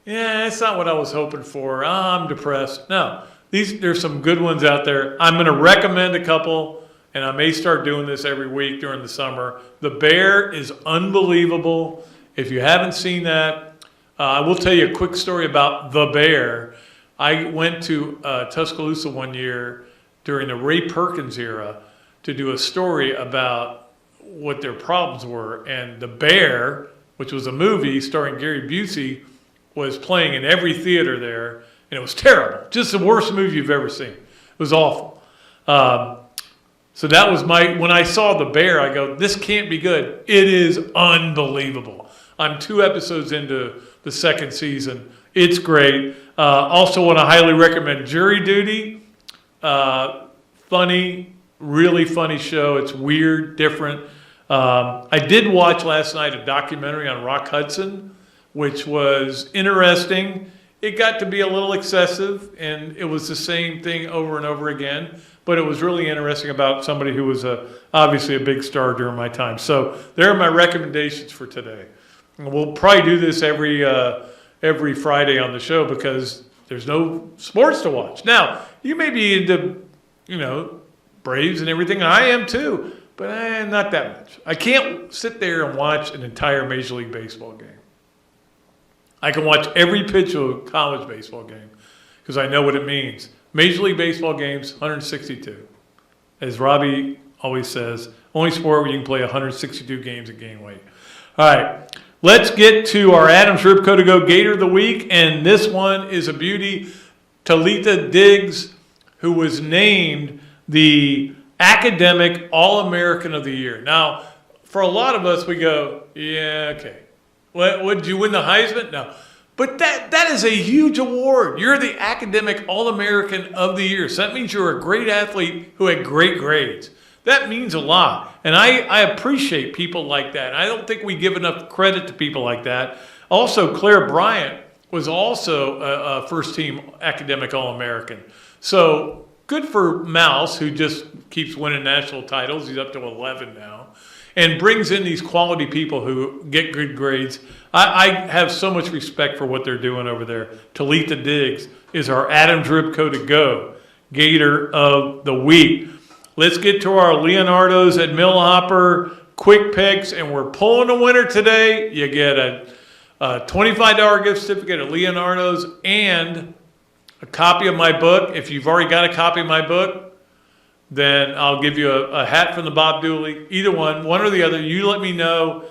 A: yeah, that's not what I was hoping for. I'm depressed. No, there's some good ones out there. I'm going to recommend a couple, and I may start doing this every week during the summer. The Bear is unbelievable. If you haven't seen that, I will tell you a quick story about The Bear. I went to Tuscaloosa one year during the Ray Perkins era to do a story about what their problems were. And The Bear, which was a movie starring Gary Busey, was playing in every theater there. And it was terrible. Just the worst movie you've ever seen. It was awful. So that was when I saw The Bear, I go, this can't be good. It is unbelievable. I'm 2 episodes into the 2nd season. It's great. Also want to highly recommend Jury Duty. Funny, Really funny show. It's weird, different. I did watch last night a documentary on Rock Hudson, which was interesting. It got to be a little excessive, and it was the same thing over and over again. But it was really interesting about somebody who was obviously a big star during my time. So there are my recommendations for today. And we'll probably do this every Friday on the show because there's no sports to watch. Now, you may be into, Braves and everything. I am too, but not that much. I can't sit there and watch an entire Major League Baseball game. I can watch every pitch of a college baseball game because I know what it means. Major League Baseball games, 162. As Robbie always says, only sport where you can play 162 games at game weight. All right, let's get to our Adams Ribco to Go Gator of the Week, and this one is a beauty. Talitha Diggs, who was named the Academic All-American of the Year. Now, for a lot of us, we go, yeah, okay. What, did you win the Heisman? No. But that is a huge award. You're the Academic All-American of the Year. So that means you're a great athlete who had great grades. That means a lot. And I appreciate people like that. I don't think we give enough credit to people like that. Also, Claire Bryant was also a first-team Academic All-American. So good for Mouse, who just keeps winning national titles. He's up to 11 now. And brings in these quality people who get good grades. I have so much respect for what they're doing over there. Talitha Diggs is our Adams Ribco to Go Gator of the Week. Let's get to our Leonardo's at Millhopper quick picks, and we're pulling a winner today. You get a $25 gift certificate at Leonardo's and a copy of my book. If you've already got a copy of my book, then I'll give you a hat from the Bob Dooley. Either one or the other. You let me know.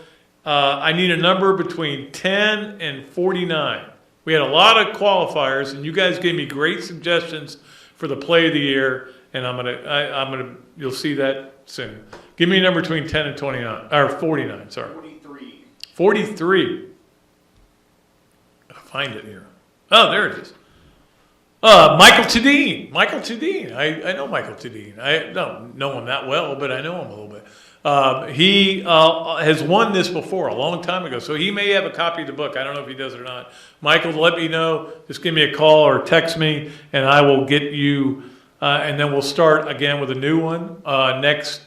A: I need a number between 10 and 49. We had a lot of qualifiers, and you guys gave me great suggestions for the play of the year, and I'm gonna you'll see that soon. Give me a number between 10 and 29 or 49. Sorry.
F: 43.
A: 43. I'll find it here. Oh, there it is. Michael Tadine. I know Michael Tadine. I don't know him that well, but I know him a little bit. He has won this before a long time ago, so he may have a copy of the book. I don't know if he does or not. Michael, let me know. Just give me a call or text me, and I will get you. And then we'll start again with a new one next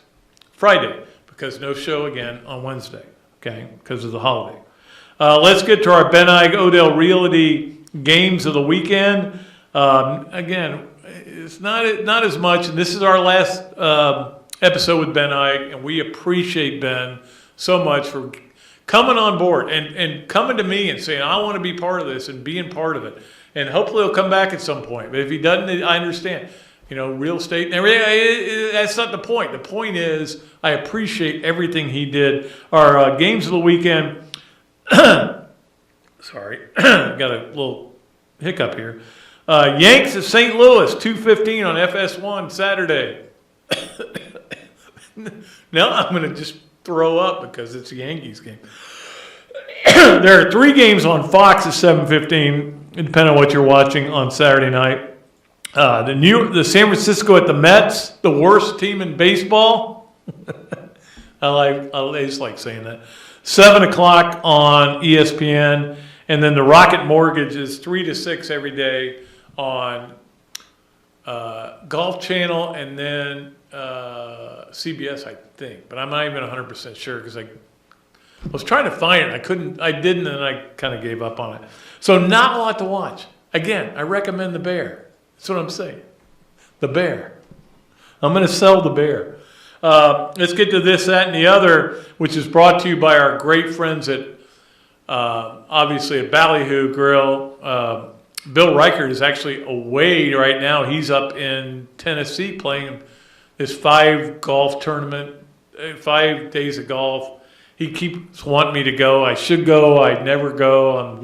A: Friday because no show again on Wednesday, okay, because of the holiday. Let's get to our Ben Eige Odell Realty games of the weekend. Again, it's not as much, and this is our last episode with Ben Eige, and we appreciate Ben so much for coming on board and coming to me and saying, I want to be part of this and being part of it. And hopefully he'll come back at some point. But if he doesn't, I understand. Real estate and everything, that's not the point. The point is I appreciate everything he did. Our games of the weekend, sorry, got a little hiccup here. Yanks at St. Louis, 2:15 on FS1 Saturday. Now I'm going to just throw up because it's a Yankees game. There are 3 games on Fox at 7:15, depending on what you're watching on Saturday night. The San Francisco at the Mets, the worst team in baseball. I just like saying that. 7 o'clock on ESPN, and then the Rocket Mortgage is 3 to 6 every day on Golf Channel, and then CBS, I think, but I'm not even 100% sure because I was trying to find it. I didn't, and I kind of gave up on it. So not a lot to watch. Again, I recommend the Bear. That's what I'm saying. The Bear. I'm going to sell the Bear. Let's get to this, that, and the other, which is brought to you by our great friends at, obviously, at Ballyhoo Grill. Bill Reichert is actually away right now. He's up in Tennessee playing this 5 golf tournament, 5 days of golf. He keeps wanting me to go. I should go. I never go. I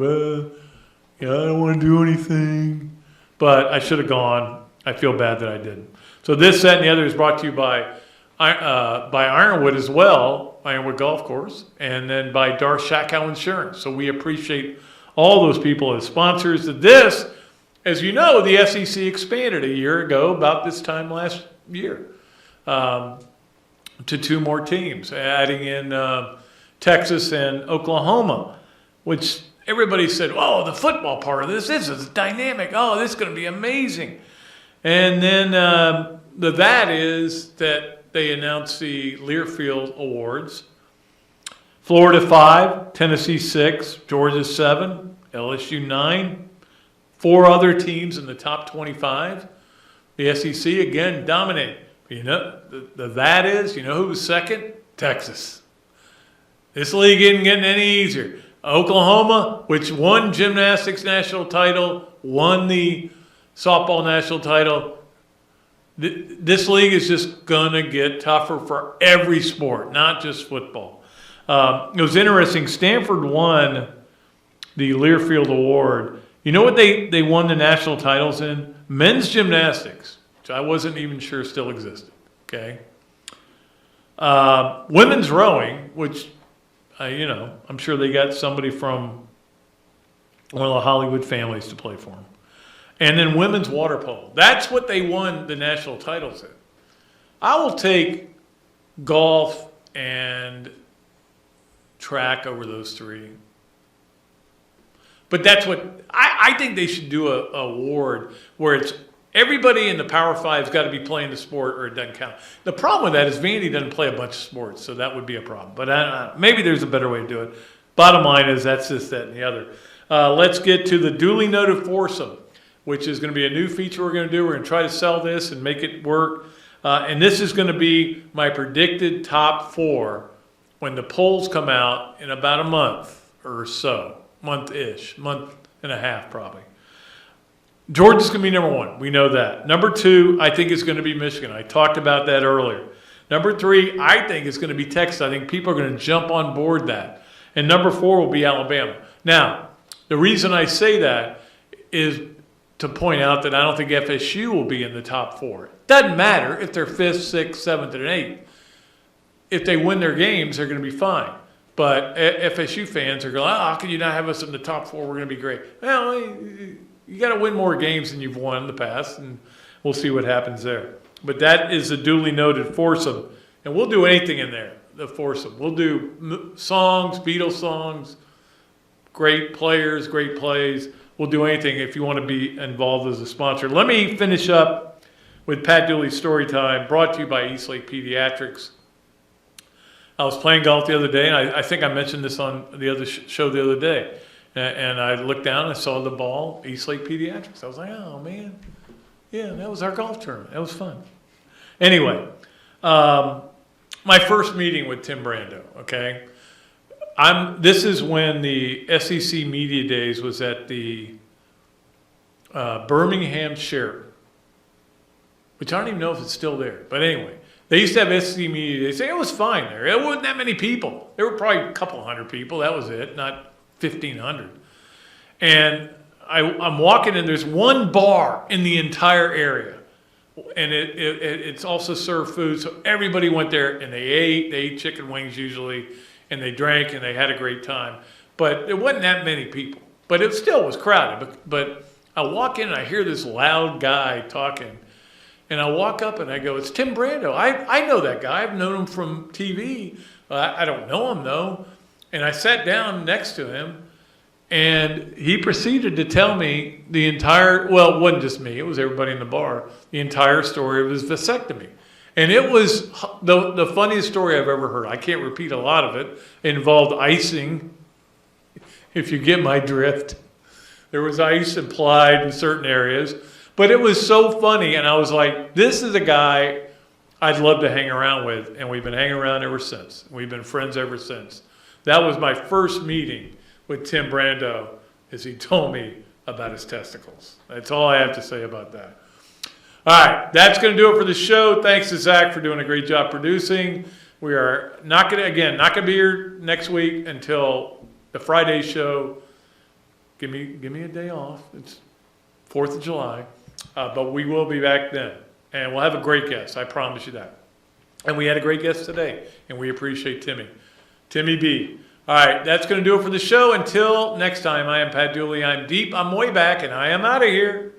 A: don't want to do anything. But I should have gone. I feel bad that I didn't. So this, that, and the other is brought to you by Ironwood as well, Ironwood Golf Course, and then by Darth Shakow Insurance. So we appreciate all those people as sponsors of this. As you know, the SEC expanded a year ago, about this time last year. to 2 more teams, adding in Texas and Oklahoma, which everybody said, oh, the football part of this is dynamic. Oh, this is going to be amazing. And then that is that they announced the Learfield Awards. Florida 5, Tennessee 6, Georgia 7, LSU 9, 4 other teams in the top 25. The SEC, again, dominated. You know, that is, you know who was second? Texas. This league isn't getting any easier. Oklahoma, which won gymnastics national title, won the softball national title. This league is just going to get tougher for every sport, not just football. It was interesting. Stanford won the Learfield Award. You know what they won the national titles in? Men's gymnastics, which I wasn't even sure still existed. Okay. Women's rowing, which, I'm sure they got somebody from one of the Hollywood families to play for them. And then women's water polo. That's what they won the national titles in. I will take golf and track over those 3. But that's what I think they should do a award where it's everybody in the Power Five's got to be playing the sport or it doesn't count. The problem with that is Vandy doesn't play a bunch of sports, so that would be a problem. But maybe there's a better way to do it. Bottom line is that's this, that, and the other. Let's get to the duly noted foursome, which is going to be a new feature we're going to do. We're going to try to sell this and make it work. And this is going to be my predicted top 4 when the polls come out in about a month or so. Month-ish, month and a half probably. Georgia's going to be number 1. We know that. Number 2, I think it's going to be Michigan. I talked about that earlier. Number 3, I think it's going to be Texas. I think people are going to jump on board that. And number 4 will be Alabama. Now, the reason I say that is to point out that I don't think FSU will be in the top 4. Doesn't matter if they're 5th, 6th, 7th, and 8th. If they win their games, they're going to be fine. But FSU fans are going, how can you not have us in the top 4? We're going to be great. Well, you got to win more games than you've won in the past, and we'll see what happens there. But that is a duly noted foursome. And we'll do anything in there, the foursome. We'll do songs, Beatles songs, great players, great plays. We'll do anything if you want to be involved as a sponsor. Let me finish up with Pat Dooley's Storytime, brought to you by Eastlake Pediatrics. I was playing golf the other day, and I think I mentioned this on the other show the other day. And I looked down and I saw the ball, Eastlake Pediatrics. I was like, oh, man. Yeah, that was our golf tournament. That was fun. Anyway, my first meeting with Tim Brando, okay? This is when the SEC Media Days was at the Birmingham Sheraton, which I don't even know if it's still there. But anyway, they used to have SEC Media Days. It was fine there. There wasn't that many people. There were probably a couple hundred people. That was it, not 1,500. And I'm walking in. There's one bar in the entire area. And it's also served food. So everybody went there and they ate chicken wings usually. And they drank and they had a great time. But there wasn't that many people. But it still was crowded. But I walk in and I hear this loud guy talking. And I walk up and I go, it's Tim Brando. I know that guy. I've known him from TV. I don't know him, though. And I sat down next to him. And he proceeded to tell me the entire, well, it wasn't just me. It was everybody in the bar. The entire story of his vasectomy. And it was the funniest story I've ever heard. I can't repeat a lot of it. It involved icing, if you get my drift. There was ice applied in certain areas. But it was so funny, and I was like, this is a guy I'd love to hang around with. And we've been hanging around ever since. We've been friends ever since. That was my first meeting with Tim Brando, as he told me about his testicles. That's all I have to say about that. All right, that's going to do it for the show. Thanks to Zach for doing a great job producing. We are not going to be here next week until the Friday show. Give me a day off. It's 4th of July, but we will be back then, and we'll have a great guest. I promise you that. And we had a great guest today, and we appreciate Timmy B. All right, that's going to do it for the show. Until next time, I am Pat Dooley. I'm deep, I'm way back, and I am out of here.